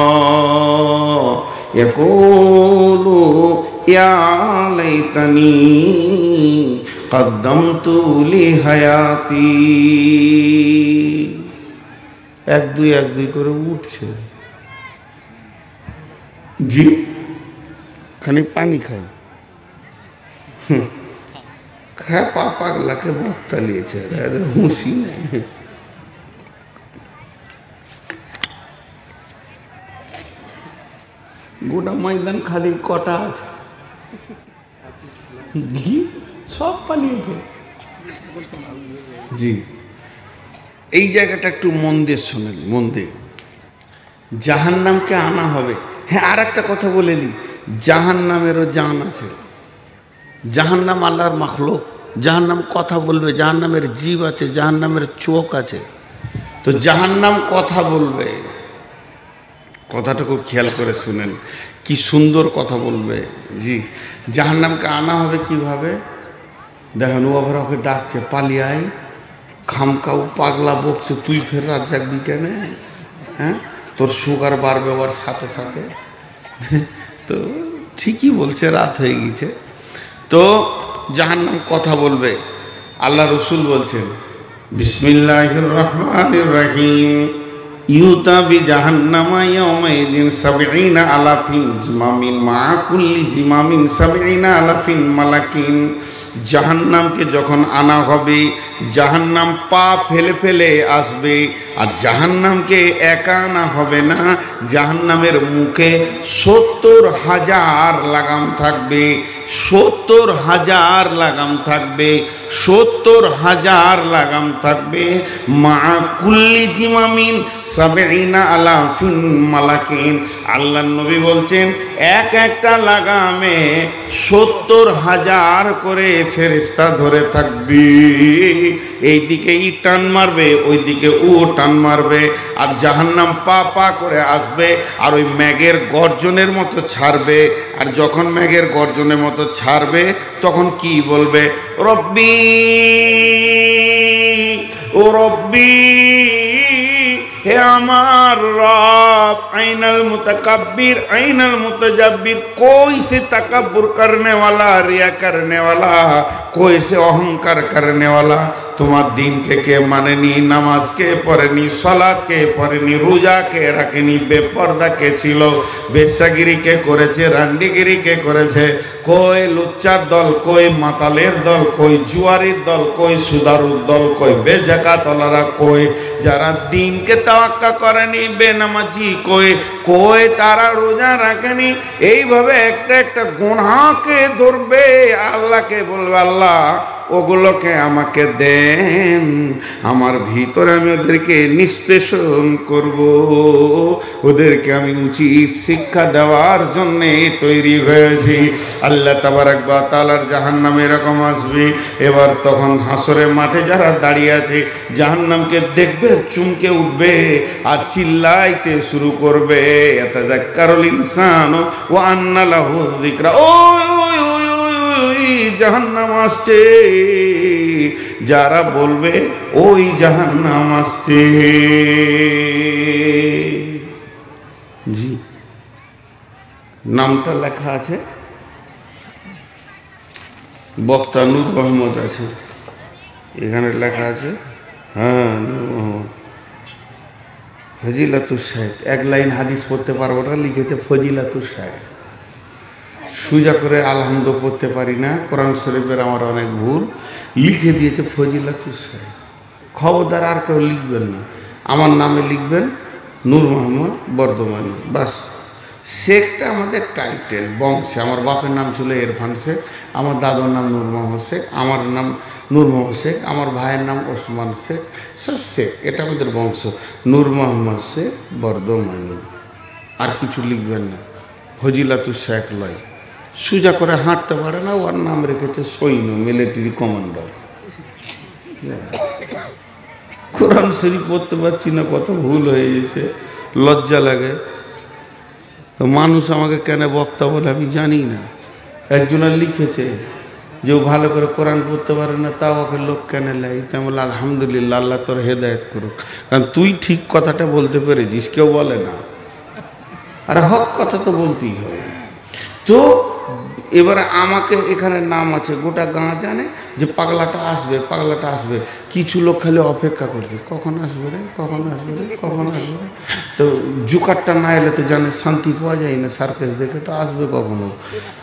ইয়াকুলু ইয়া লাইতানি কদ্দামতু লিহায়াতি। এক দুই করে উঠছে। জি, খানি পানি খাই খায় পা পাগলাকে বক্তা নিয়েছে, হুঁশি নেই। গোটা ময়দান খালি কটা আছে, সব পালিয়েছে। জি, এই জায়গাটা একটু মন দিয়ে শোনেন, মন দিয়ে। জাহান্নামকে আনা হবে। হ্যাঁ, আর একটা কথা বলে নি, জাহান্নামেরও জান আছে। জাহান্নাম আল্লাহর মাখলুক, জাহান্নাম কথা বলবে, জাহান্নামের জীব আছে, জাহান্নামের চোখ আছে। তো জাহান্নাম কথা বলবে, কথাটা খুব খেয়াল করে শুনেন, কি সুন্দর কথা বলবে। জি, জাহান্নামকে আনা হবে কিভাবে দেখেন, ও আবার ওকে ডাকছে, পালিয়ে আয়, খামকাউ পাগলা বকছে, তুই ফের রাত জাগবি কেন? হ্যাঁ, তোর সুগার বাড়বে ওর সাথে সাথে। তো ঠিকই বলছে, রাত হয়ে গেছে। তো জাহান্নাম কথা বলবে। আল্লাহ রসুল বলছেন বিসমিল্লাহির রহমানির রহিম ইউতা বিজাহান্নামা ইয়াউমাইযিন সাবঈনা আলাফিন জিমামিন মা কুল্লি জিমামিন সাবঈনা আলাফিন মালাকিন। জাহান্নামকে যখন আনা হবে, জাহান্নাম পা ফেলে ফেলে আসবে। আর জাহান্নামকে একা আনা হবে না, জাহান্নামের মুখে ৭০,০০০ লাগাম থাকবে, ৭০,০০০ লাগাম থাকবে, ৭০,০০০ লাগাম থাকবে। মা কুল্লি জিমামিন সাবঈনা আলাফিন মালাকিন। আল্লাহ নবী বলছেন এক একটা লাগামে ৭০,০০০ করে ফেরেশতা ধরে থাকবে। এইদিকে ই টান মারবে, ওইদিকে ও টান মারবে। আর জাহান্নাম পা পা করে আসবে, আর ওই ম্যাগের গর্জনের মতো ছাড়বে। আর যখন ম্যাগের গর্জনের মতো ছাড়বে তখন কি বলবে? রব্বি ও রব্বি, হে আমার रब आइनल मुतकब्बिर आइनल मुतजब्बिर। कोई से तकब्बुर करने वाला, रिया करने वाला, कोई से अहंकार करने वाला। তোমার দিনকে কে মানেনি, নামাজ কে পড়েনি, সালাত কে পড়েনি, রোজা কে রাখেনি, বেপরদা কে ছিল, বেশ্যাগিরি কে করেছে, রান্ডিগিরি কে করেছে, কই লুচ্চার দল, কই মাতালের দল, কই জুয়ারির দল, কই সুদারুর দল, কই বেজাকাতওয়ালারা, কই যারা দিনকে তাওয়াক্কা করেনি, বেনামাজি কই, কই তারা রোজা রাখেনি। এইভাবে একটা একটা গুনাহকে ধরবে, আল্লাহকে বলবে আল্লাহ ওগুলোকে আমাকে দেন, আমার ভিতরে আমি ওদেরকে নিষ্পেষণ করব, ওদেরকে আমি উচিত শিক্ষা দেওয়ার জন্যে তৈরি হয়েছি। আল্লাহ তাবারাক ওয়া তাআলার জাহান্নাম এরকম আসবে। এবার তখন হাসরের মাঠে যারা দাঁড়িয়ে আছে জাহান্নামকে দেখবে, চমকে উঠবে আর চিল্লাইতে শুরু করবে, ইয়াতাযাক্কারুল ইনসানু ওয়া আন্না লাহু যিকরা। ওই জাহান্নাম আসছে, যারা বলবে ওই জাহান্নাম আসছে। জি, নামটা লেখা আছে, বক্তা নূর মোহাম্মদ আছে, এখানে লেখা আছে। হ্যাঁ, নূর মোহাম্মদ ফজিলাতুর সাহেব। এক লাইন হাদিস পড়তে পারবো না, লিখেছে ফজিলাতুর সাহেব। সুজা করে আলহামদ পড়তে পারি না, কোরআন শরীফের আমার অনেক ভুল, লিখে দিয়েছে ফজিলাতুর সাহেব। খবরদার আর কেউ লিখবেন না, আমার নামে লিখবেন, নূর মোহাম্মদ বর্ধমানী, বাস। শেখটা আমাদের টাইটেল বংশে। আমার বাপের নাম ছিল ইরফান শেখ, আমার দাদার নাম নূর মোহাম্মদ শেখ, আমার নাম নূর মোহাম্মদ শেখ, আমার ভাইয়ের নাম ওসমান শেখ, সব শেখ। এটা আমাদের বংশ, নূর মোহাম্মদ শেখ বর্ধমানী। আর কিছু লিখবেন না, ফজিলাতুল শেখ লয়। সোজা করে হাঁটতে পারে না, ওর নাম রেখেছে সৈন্য, মিলিটারি কমান্ডার। কোরআন শরীফ পড়তে পারছি না, কত ভুল হয়ে গেছে, লজ্জা লাগে। তো মানুষ আমাকে কেন বক্তা বলে আমি জানি না। একজনের লিখেছে যে ও ভালো করে কোরআন পড়তে পারে না, তাও ওকে লোক কেন লাই। তেমন আলহামদুলিল্লাহ, আল্লাহ তোর হেদায়েত করুক। কারণ তুই ঠিক কথাটা বলতে পেরেছিস, কেউ বলে না। আর হক কথা তো বলতেই হবে। তো এবারে আমাকে এখানে নাম আছে, গোটা গাঁ জানে যে পাগলাটা আসবে, পাগলাটা আসবে। কিছু লোক খালি অপেক্ষা করছে, কখন আসবে রে, কখন আসবে রে, কখন আসবে রে। তো জুকারটা না এলে তো জানে শান্তি পাওয়া যায় না, সার্কেস দেখে তো আসবে কখনো।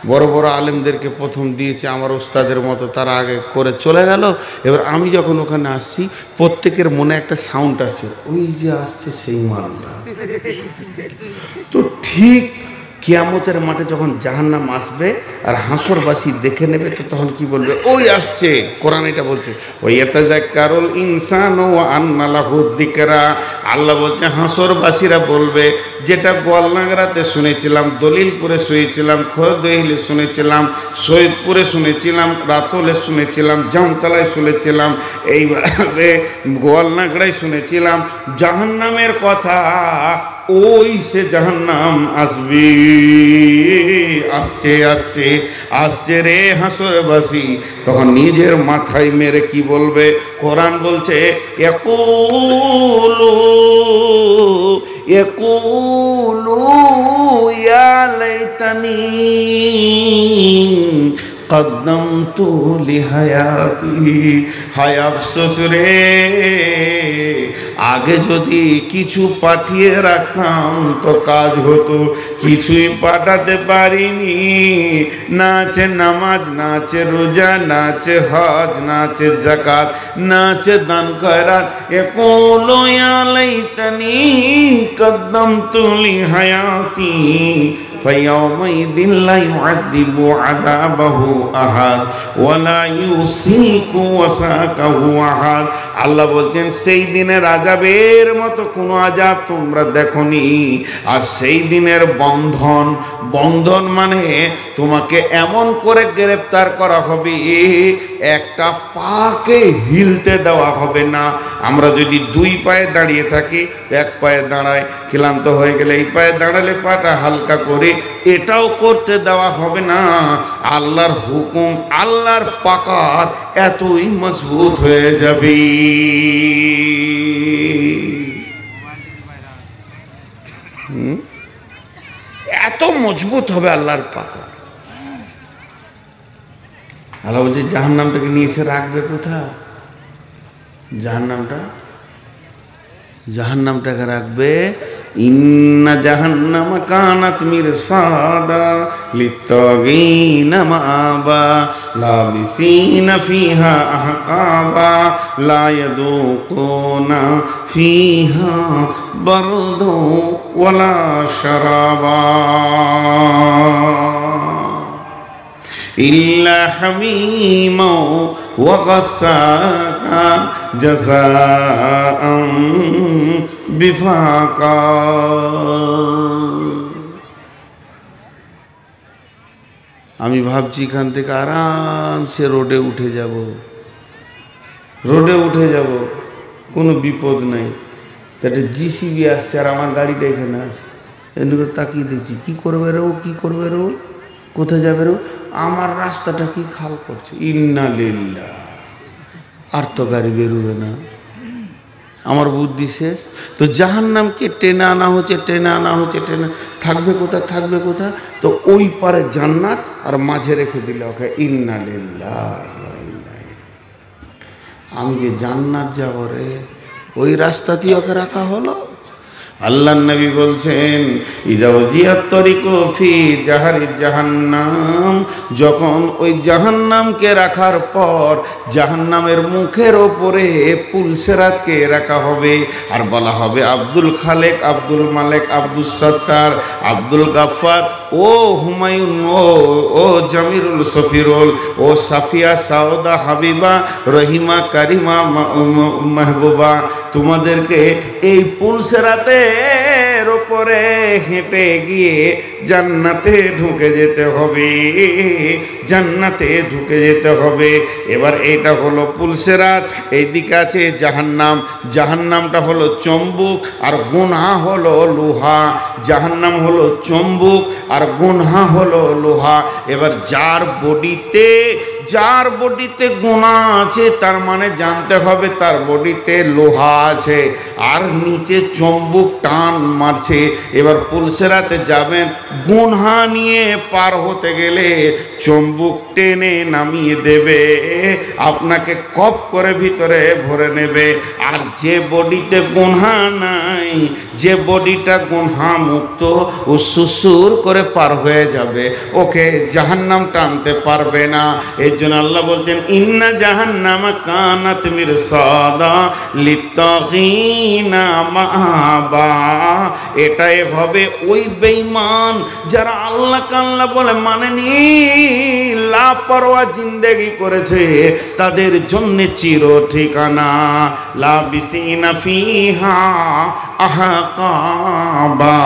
বড় বড় আলেমদেরকে প্রথম দিয়েছে আমার ওস্তাদের মতো, তারা আগে করে চলে গেল। এবার আমি যখন ওখানে আসছি, প্রত্যেকের মনে একটা সাউন্ড আছে, ওই যে আসছে সেই মালটা। তো ঠিক কিয়ামতের মাঠে যখন জাহান্নাম আসবে আর হাসরবাসী দেখে নেবে, তো তখন কি বলবে, ওই আসছে। কোরআন এটা বলছে, ওই ইয়াতাযাক্কারুল ইনসানু ওয়া আন্না লাহু যিকরা। আল্লাহ বলছে হাসরবাসীরা বলবে, যেটা গোয়ালনাগরাতে শুনেছিলাম, দলিলপুরে শুনেছিলাম, খোয়াইদহিলে শুনেছিলাম, সৈয়দপুরে শুনেছিলাম, রাতলে শুনেছিলাম, জামতলায় শুনেছিলাম, এইভাবে গোয়ালনাগড়ায় শুনেছিলাম জাহান্নামের কথা, ওই সে জাহান্নাম আসবে, আসছে আসছে আসছে রে হাসরবাসী। তখন নিজের মাথায় মেরে কি বলবে, কোরআন বলছে ইয়াকুলু ইয়াকুলু ইয়া লাইতানি কদ্দামতু লিহায়াতি। হায় আফসোস রে, আগে যদি কিছু পাঠিয়ে রাখতাম তো কাজ হতো। কিছুই পাঠাতে পারিনি, না আছে নামাজ, না আছে রোজা, না আছে হজ, না আছে যাকাত, না আছে দান খয়রাত। ইয়াকুলু ইয়া লাইতানি কদ্দামতু লিহায়াতি ফায়াউমাইযিন লা ইউআযযিবু আযাবাহু আহাদ ওয়া লা ইউসিকু ওয়াসাকাহু আহাদ। আল্লাহ বলছেন সেই দিনের আযাবের মতো কোনো আযাব তোমরা দেখোনি। আর সেই দিনের বন্ধন, বন্ধন মানে তোমাকে এমন করে গ্রেফতার করা হবে, একটা পাকে হিলতে দেওয়া হবে না। আমরা যদি দুই পায়ে দাঁড়িয়ে থাকি, এক পায়ে দাঁড়ায়, ক্লান্ত হয়ে গেলে এই পায়ে দাঁড়ালে পাটা হালকা করে, এটাও করতে দেওয়া হবে না। আল্লাহর হুকুম, আল্লাহর পাকার এতই মজবুত হয়ে যাবে। এত মজবুত হবে আল্লাহর পাকা। আল্লাহ বলছে জাহান্নামটাকে নিয়ে এসে রাখবে কোথায়? জাহান্নামটাকে রাখবে ইন্না জাহান্নামা কানাত মিরসাদা লিত্তাগিনা মাআবা লাবিসিনা ফিহা আহকাবা লা ইয়াদুকুনা ফিহা বারদু ওয়ালা শারাবা ইল্লা হামিমা ওয়া গাসাকা জাযাআন বিফাকা। আমি ভাবছি এখান থেকে আরামসে রোডে উঠে যাব, কোনো বিপদ নাই। একটা জিসিবি আসছে আর আমার গাড়িটা এখানে আছে, এদিকে তাকিয়ে দেখছি, কি করবে রে, কোথায় যাবে রে? আমার রাস্তাটা কি খাল করছে, ইন্না লিল্লাহ। আর তো গাড়ি বেরোবে না, আমার বুদ্ধি শেষ। তো জাহান্নামকে টেনে আনা হচ্ছে, থাকবে কোথা? তো ওই পারে জান্নাত আর মাঝে রেখে দিলে ওকে ইন্না লিল্লাহ। আমি যে জান্নাত যাব রে, ওই রাস্তাতেই ওকে রাখা হলো। আল্লাহ নবী বলছেন ইদা উজিয়াত তরিকু ফি জাহারি জাহান্নাম, যখন ওই জাহান্নামকে রাখার পর জাহান্নামের মুখের ওপরে পুলসেরাতকে রাখা হবে আর বলা হবে আব্দুল খালেক, আব্দুল মালেক, আব্দুল সত্তার, আব্দুল গাফফার, ও হুমায়ুন, ও জামিরুল সফিরুল, ও সাফিয়া, সাউদা, হাবিবা, রহিমা, কারিমা, মাহবুবা, তোমাদেরকে এই পুলসেরাতের উপরে হেঁটে গিয়ে জান্নাতে ঢুকে যেতে হবে, জান্নাতে ঢুকে যেতে হবে। এবার এটা হলো পুলসেরাত, এইদিকে আছে জাহান্নাম। জাহান্নামটা হলো চম্বুক আর গুনহা হলো লোহা। জাহান্নাম হলো চম্বুক আর গুনহা হলো লোহা। এবার যার বডিতে গুনাহ আছে তার মানে জানতে হবে তার বডিতে লোহা আছে আর নিচে চম্বুক টান মারছে। এবার পুলসেরাতে যাবেন, গুনহা নিয়ে পার হতে গেলে চম্বুক টেনে নামিয়ে দেবে, আপনাকে কপ করে ভিতরে ভরে নেবে। আর যে বডিতে গুনহা নাই, যে বডিটা গুনহা মুক্ত, ও সুসুর করে পার হয়ে যাবে, ওকে জাহান্নাম টানতে পারবে না। এই জন্য আল্লাহ বলছেন ইন্না জাহান্নামা কানাত মিরসাদা লিত্তাগিনা মাআবা। এটাই হবে ওই বেঈমান যারা আল্লাহ কাল্লা বলে মানেনি, লাপরোয়া জিন্দেগি করেছে, তাদের জন্য চির ঠিকানা লাবিসিনা ফিহা আহকাবা।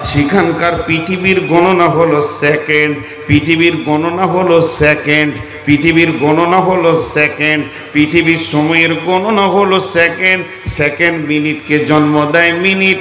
সেখানকার পৃথিবীর গণনা হলো সেকেন্ড, পৃথিবীর গণনা হলো সেকেন্ড, পৃথিবীর গণনা হলো সেকেন্ড, পৃথিবীর সময়ের গণনা হলো সেকেন্ড। সেকেন্ড মিনিটকে জন্ম দেয়, মিনিট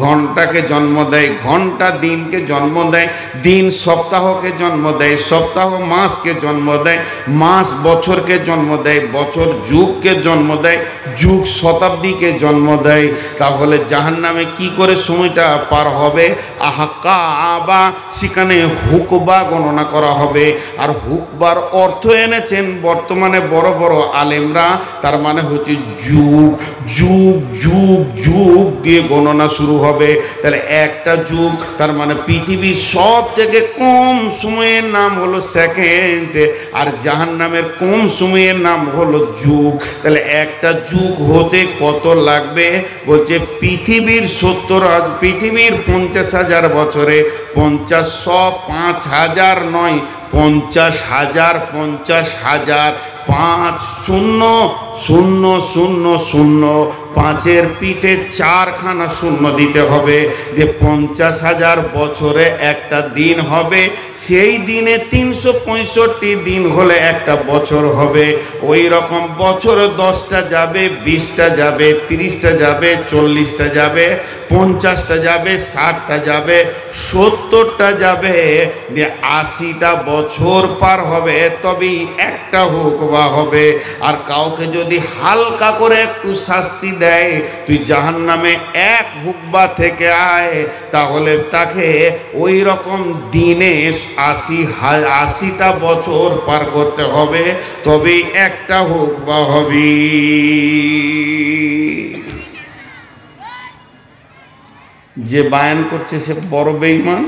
ঘন্টাকে জন্ম দেয়, ঘন্টা দিনকে জন্ম দেয়, দিন সপ্তাহকে জন্ম দেয়, সপ্তাহ মাসকে জন্ম দেয়, মাস বছরকে জন্ম দেয়, বছর যুগকে জন্ম দেয়, যুগ শতাব্দীকে জন্ম দেয়। তাহলে জাহান্নামে কি করে সময়টা পার হবে? আহকাবা, সেখানে হুকবা গণনা করা হবে। আর হুকবার অর্থ এনেছেন বর্তমানে বড় বড় আলেমরা, তার মানে হচ্ছে যুগ, যুগ যুগ যুগ দিয়ে গণনা শুরু হবে। তাহলে একটা যুগ, তার মানে পৃথিবীর সব থেকে কম সময়ের নাম হলো সেকেন্ড, আর জাহান্নামের কম সময়ের নাম হলো যুগ। তাহলে একটা যুগ হতে কত লাগবে? বলছে পৃথিবীর 50,000 বছরে 50, 100, 5,000 নয়, 50,000, 50,000, 5 0 0 0 0, পাঁচের পিঠে 4খানা শূন্য দিতে হবে। যে 50,000 বছরে একটা দিন হবে, সেই দিনে 365 দিন হলে একটা বছর হবে। ওই রকম বছর 10টা যাবে, 20টা যাবে, 30টা যাবে, 40টা যাবে, 50টা যাবে, 60টা যাবে, 70টা যাবে, যে 80টা বছর পার হবে তবেই একটা হুকবা হবে। আর কাউকে যদি হালকা করে একটু শাস্তি দেয়, তুই জাহান্নামে এক হুকবা থেকে আয়, তাহলে তাকে ওই রকম দিনে 80টা বছর পার করতে হবে, তবেই একটা হুকবা হবে। যে বায়ান করছে সে বড় বেঈমান,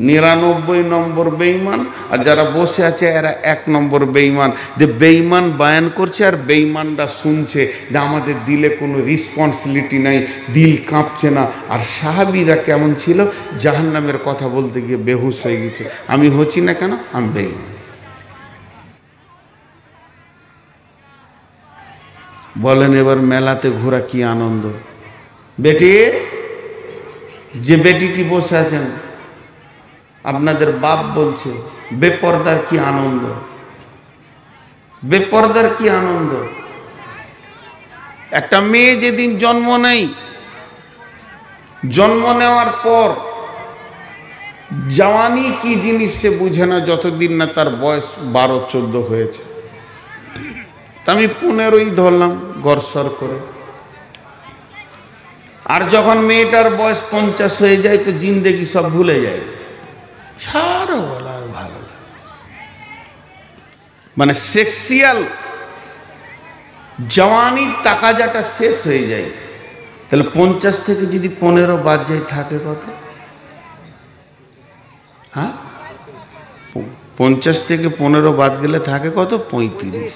99 নম্বর বেঈমান, আর যারা বসে আছে এরা 1 নম্বর বেঈমান। যে বেঈমান বায়ান করছে আর বেঈমানরা শুনছে, যে আমাদের দিলে কোনো রেসপন্সিবিলিটি নাই, দিল কাঁপছে না। আর সাহাবীরা কেমন ছিল? জাহান্নামের কথা বলতে গিয়ে বেহুশ হয়ে গেছে। আমি হচ্ছি না কেন? আমি বেঈমান। বলেন এবার মেলাতে ঘোরা কি আনন্দ! বেটি, যে বেটিটি বসে আছেন, আপনাদের বাপ বলছে বেপরদার কি আনন্দ, বেপরদার কি আনন্দ। একটা মেয়ে যেদিন জন্ম নেয়, জন্ম নেওয়ার পর জওয়ানি কি জিনিস সে বুঝে না যতদিন না তার বয়স 12-14 হয়েছে। তা আমি 15ই ধরলাম গড়সর করে। আর যখন মেয়েটার বয়স 50 হয়ে যায় তো জিন্দেগি সব ভুলে যায়, ছাড়ো বলার ভালো লাগে। মানে সেক্সুয়াল জওয়ানির তাকাজাটা শেষ হয়ে যায়। তাহলে 50 থেকে যদি 15 বাদ যায় থাকে কত? হ্যাঁ, 50 থেকে 15 বাদ গেলে থাকে কত? 35।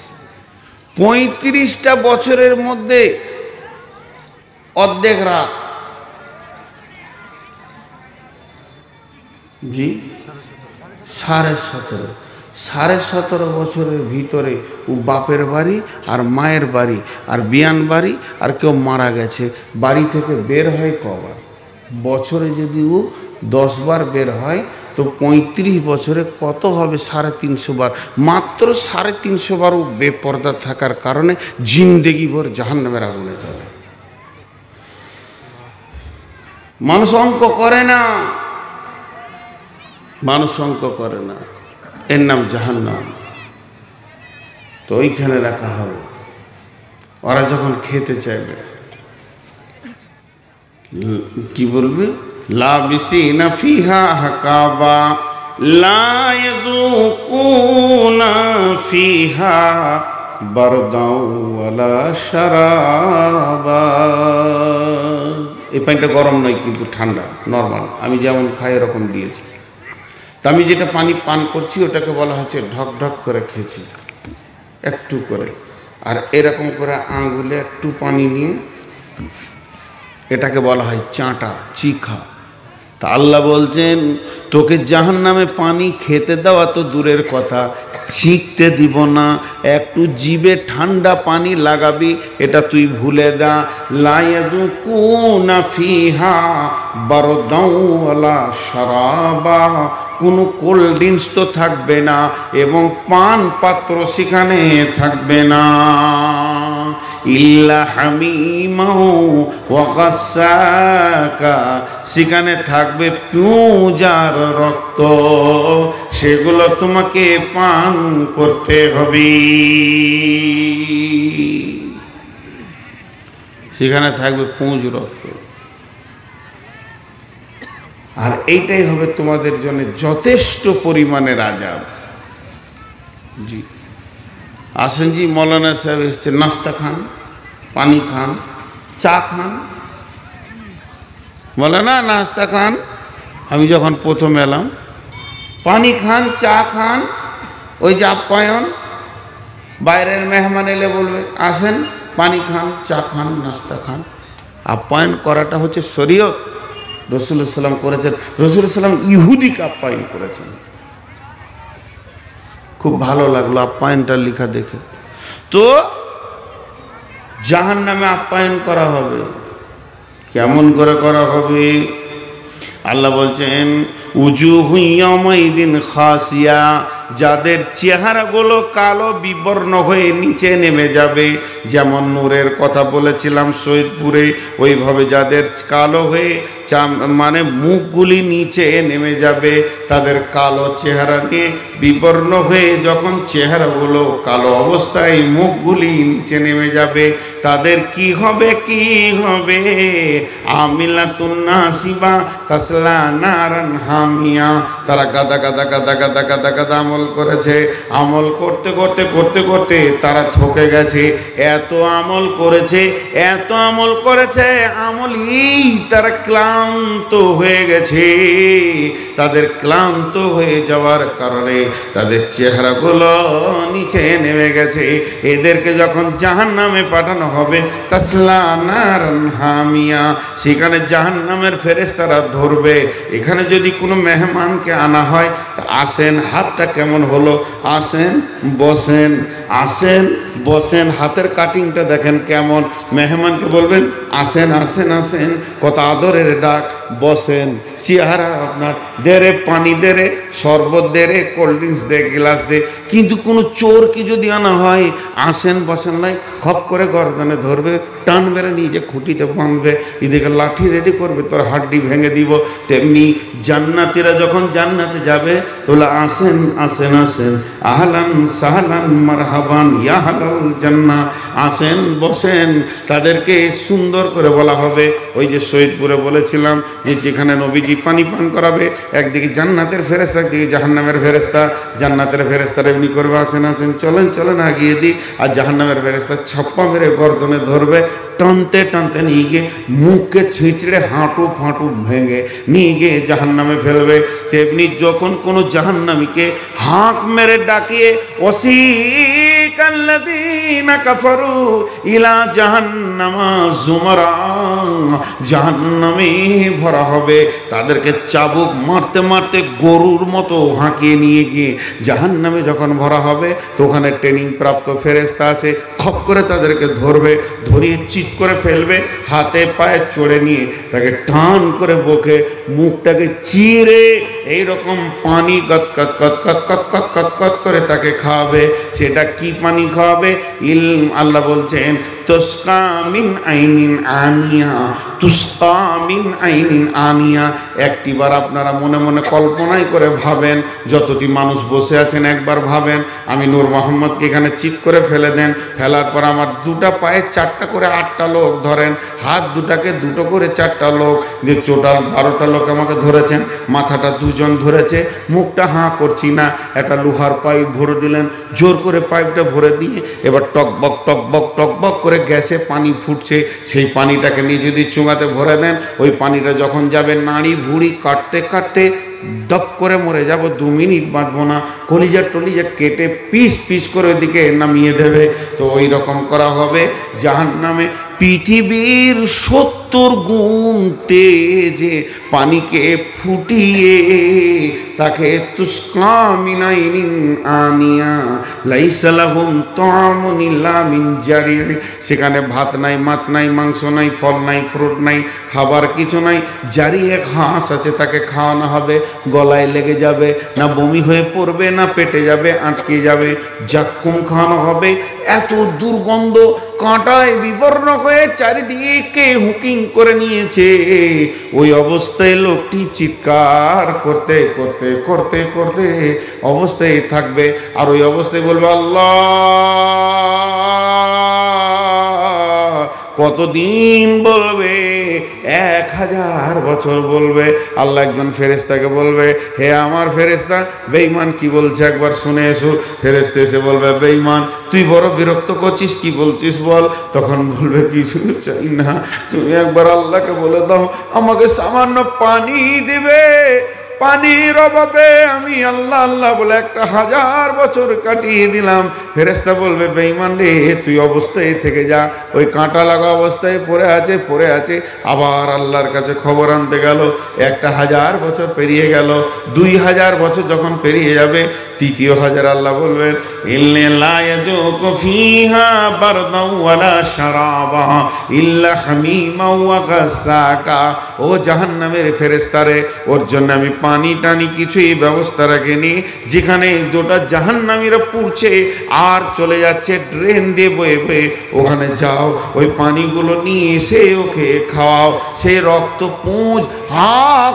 35টা বছরের মধ্যে অর্ধেক রাত, জি 17.5, 17.5 বছরের ভিতরে ও বাপের বাড়ি আর মায়ের বাড়ি আর বিয়ান বাড়ি আর কেউ মারা গেছে, বাড়ি থেকে বের হয় কবার? বছরে যদি ও 10 বার বের হয় তো 35 বছরে কত হবে? 350 বার। মাত্র 350 বার ও বেপর্দা থাকার কারণে জিন্দেগি ভর জাহান্নামের আগুনে যাবে। মানুষ অঙ্ক করে না, মানুষ অঙ্ক করে না, এর নাম জাহান্নাম। তো ওইখানে রাখা হবে। ওরা যখন খেতে চাইবে কি বলবে? লাবিসিনা ফিহা আহকাবা লা ইয়াযুকুনা ফিহা বারদাও ওয়ালা শারাবা। এই পানিটা গরম নয় কিন্তু ঠান্ডা, নরমাল, আমি যেমন খাই এরকম দিয়েছি। তা আমি যেটা পানি পান করছি ওটাকে বলা হচ্ছে ঢক ঢক করে খেয়েছি, একটু করে। আর এরকম করে আঙুলে একটু পানি নিয়ে এটাকে বলা হয় চাঁটা, চিখা। তা আল্লাহ বলছেন তোকে জাহান্নামে পানি খেতে দেওয়া তো দূরের কথা, ছিঁকতে দিব না, একটু জিভে ঠান্ডা পানি লাগাবি এটা তুই ভুলে দা। লা ইয়াযুকুনা ফিহা বারদাও ওয়ালা শারাবা, কোনো কোল্ড ড্রিঙ্কস তো থাকবে না এবং পান পাত্র সেখানে থাকবে না। ইল্লা হামিমাও ওয়া গাসসাকা, সেখানে থাকবে পিঁউজার রক্ত, সেগুলো তোমাকে পান করতে হবে। সেখানে থাকবে পুঁজ রক্ত। আর এইটাই হবে তোমাদের জন্য যথেষ্ট পরিমাণের আযাব। জি আসেন জি, মৌলানা সাহেব এসছে, নাস্তা খান, পানি খান, চা খান। মৌলানা নাস্তা খান, আমি যখন প্রথম এলাম, পানি খান, চা খান, ওই যে আপ্যায়ন, বাইরের মেহমান এলে বলবে আসেন পানি খান, চা খান, নাস্তা খান। আপ্যায়ন করাটা হচ্ছে শরীয়ত, রাসূলুল্লাহ সাল্লাম করেছেন। রাসূলুল্লাহ সাল্লাম ইহুদিকে আপ্যায়ন করেছেন। খুব ভালো লাগলো আপ্যায়নটা লেখা দেখে। তো জাহান্নামে আপ্যায়ন করা হবে, কেমন করে করা হবে? আল্লাহ বলছেন উজুহু ইয়াওমাইদিন খাসিয়া, যাদের চেহারাগুলো কালো বিবর্ণ হয়ে নিচে নেমে যাবে। যেমন নূরের কথা বলেছিলাম সৈয়দপুরে, ওইভাবে যাদের কালো হয়ে মানে মুখগুলি নিচে নেমে যাবে, তাদের কালো চেহারা নিয়ে বিবর্ণ হয়ে যখন চেহারাগুলো কালো অবস্থায় মুখগুলি নিচে নেমে যাবে, তাদের কি হবে? কি হবে? আমিলাতুন নাসিবা তাসলা নারান হামিয়া, তারা গাদা গাদা গাদা গাদা গাদা গাদা আমল করেছে। আমল করতে করতে করতে করতে তারা থকে গেছে। এত আমল করেছে, এত আমল করেছে, আমলই তারা ক্লান্ত হয়ে গেছে। তাদের ক্লান্ত হয়ে যাওয়ার কারণে তাদের চেহারাগুলো নিচে নেমে গেছে। এদেরকে যখন জাহান্নামে পাঠানো হবে, তাসলা নারান হামিয়া, সেখানে জাহান্নামের ফেরেশতারা ধরবে। এখানে যদি কোনো মেহমানকে আনা হয়, আসেন, হাতটা কেমন হলো, আসেন বসেন, আসেন বসেন, হাতের কাটিংটা দেখেন কেমন। মেহমানকে বলবেন আসেন আসেন আসেন, কত আদরের ডাক, বসেন, চেহারা আপনার দেরে, পানি দেরে, শরবত দেরে, কোল্ড ড্রিঙ্কস দে, গ্লাস দে। কিন্তু কোনো চোরকে যদি আনা হয়, আসেন বসেন নাই, খপ করে গর্দানে ধরবে, টান বেড়ে নিজে খুঁটিতে বাঁধবে, এদিকে লাঠি রেডি করবে, তোর হাড্ডি ভেঙে দিব। তেমনি জান্নাতীরা যখন জান্নাতে যাবে, তোলা আসেন আসেন আসেন, আহলান সাহলান মারহাবান ইয়া আহলাল জান্নাহ, আসেন বসেন। তাদেরকে সুন্দর করে বলা হবে। ওই যে সৈয়দপুরে বলেছিলাম যে যেখানে নবীজি পানি পান করাবে, একদিকে জান্নাতের ফেরেশতা, একদিকে জাহান্নামের ফেরেশতা। জান্নাতের ফেরেশতারা এমনি করবে, আসেন আসেন চলেন চলেন আগিয়ে দিই, আর জাহান্নামের ফেরেশতা ছাপ্পা মেরে গর্দনে ধরবে, টানতে টানতে নিয়ে গিয়ে মুখকে ছিঁচড়ে হাঁটু ফাঁটু ভেঙে নিয়ে গিয়ে জাহান্নামে ফেলবে। তেমনি যখন কোনো জাহান্নামীকে হাঁক মেরে ডাকিয়ে ওয়াসিকাল্লাযীনা কাফারু ইলা জাহান্নামা যুমারা, জাহান্নামে ভরা হবে, তাদেরকে চাবুক মারতে মারতে গরুর মতো হাঁকিয়ে নিয়ে গিয়ে জাহান্নামে যখন ভরা হবে, তো ওখানে ট্রেনিং প্রাপ্ত ফেরেশতা আছে, খপ করে তাদেরকে ধরবে, ধরিয়ে চিৎ করে ফেলবে, হাতে পায়ে চড়ে নিয়ে তাকে টান করে বকে মুখটাকে চিরে এইরকম পানি কত কত কত কত কত কত কত কত করে তাকে খাওয়াবে। সেটা কি পানি খাওয়াবে? আল্লাহ বলছেন তুসকা মিন আইনিন আনিয়া, তুসকা মিন আইনিন আনিয়া। একটিবার আপনারা মনে মনে কল্পনাই করে ভাবেন, যতটি মানুষ বসে আছেন একবার ভাবেন, আমি নূর মোহাম্মদকে এখানে চিৎ করে ফেলে দেন, ফেলার পর আমার দুটা পায়ে চারটা করে 8টা লোক ধরেন, হাত দুটাকে দুটো করে 4টা লোক, যে টোটাল 12টা লোক আমাকে ধরেছেন, মাথাটা 2জন ধরেছে, মুখটা হাঁ করছি না, একটা লোহার পাইপ ভরে দিলেন, জোর করে পাইপটা ভরে দিয়ে এবার টকবক টকবক টকবক করে গ্যাসে পানি ফুটছে, সেই পানিটাকে নিয়ে যদি চুঙাতে ভরে দেন, ওই পানিটা যখন যাবে নাড়ি ভুড়ি কাটতে কাটতে দপ করে মরে যাব, 2 মিনিট বাঁচবো না, কলিজা টলিজা কেটে পিস পিস করে ওইদিকে নামিয়ে দেবে। তো ওই রকম করা হবে জাহান্নামে। পৃথিবীর 70 গুণ তেজে পানিকে ফুটিয়ে তাকে তুসকা মিন আইনিন আনিয়া লাইসা লাহুম তা'আমুন ইল্লা মিন জারি'। সেখানে ভাত নাই, মাছ নাই, মাংস নাই, ফল নাই, ফ্রুট নাই, খাবার কিছু নাই, জারিয়ে ঘাস আছে, তাকে খাওয়ানো হবে, গলায় লেগে যাবে, না বমি হয়ে পড়বে, না পেটে যাবে, আটকে যাবে, জাক্কুম খাওয়ানো হবে। এত দুর্গন্ধ, কাঁটায় বিবর্ণ হয়ে চারিদিকে হুকিং করে নিয়েছে। ওই অবস্থায় লোকটি চিৎকার করতে করতে করতে করতে অবস্থায় থাকবে, আর ওই অবস্থায় বলবে আল্লাহ। কতদিন বলবে? 1000 বছর বলবে। আল্লাহ একজন ফেরেশতাকে বলবে, হে আমার ফেরেশতা, বেঈমান কি বলছে একবার শুনে এসো। ফেরেশতা এসে বলবে, বেঈমান তুই বড় বিরক্ত করছিস, কি বলছিস বল। তখন বলবে, কিছু চাই না, তুমি একবার আল্লাহকে বলে দাও আমাকে সামান্য পানি দিবে। পানির অভাবে আমি আল্লাহ আল্লাহ বলে 1000 বছর কাটিয়ে দিলাম। ফেরেশতা বলবে, বেঈমান রে, তুই অবস্থায় থেকে যা, ওই কাঁটা লাগা অবস্থায় পড়ে আছে। আবার আল্লাহর কাছে খবর আনতে গেল, 1000 বছর পেরিয়ে গেল, 2000 বছর যখন পেরিয়ে যাবে, 3য় হাজার আল্লাহ বলবেন, ইল্লা লা ইয়াযুকু ফিহা বারদাও ওয়ালা শারাবা ইল্লা হামিমা ওয়া গাসাকা। ও জাহান্নামের ফেরেশতারে, ওর জন্য আমি পানি টানি কিছুই ব্যবস্থা রাখেনি। যেখানে দুটা জাহান্নামীরা পুড়ছে আর চলে যাচ্ছে ড্রেন দিয়ে বয়ে বয়ে, ওখানে যাও, ওই পানিগুলো নিয়ে এসে ওকে খাওয়াও। সেই রক্ত পুঁজ হা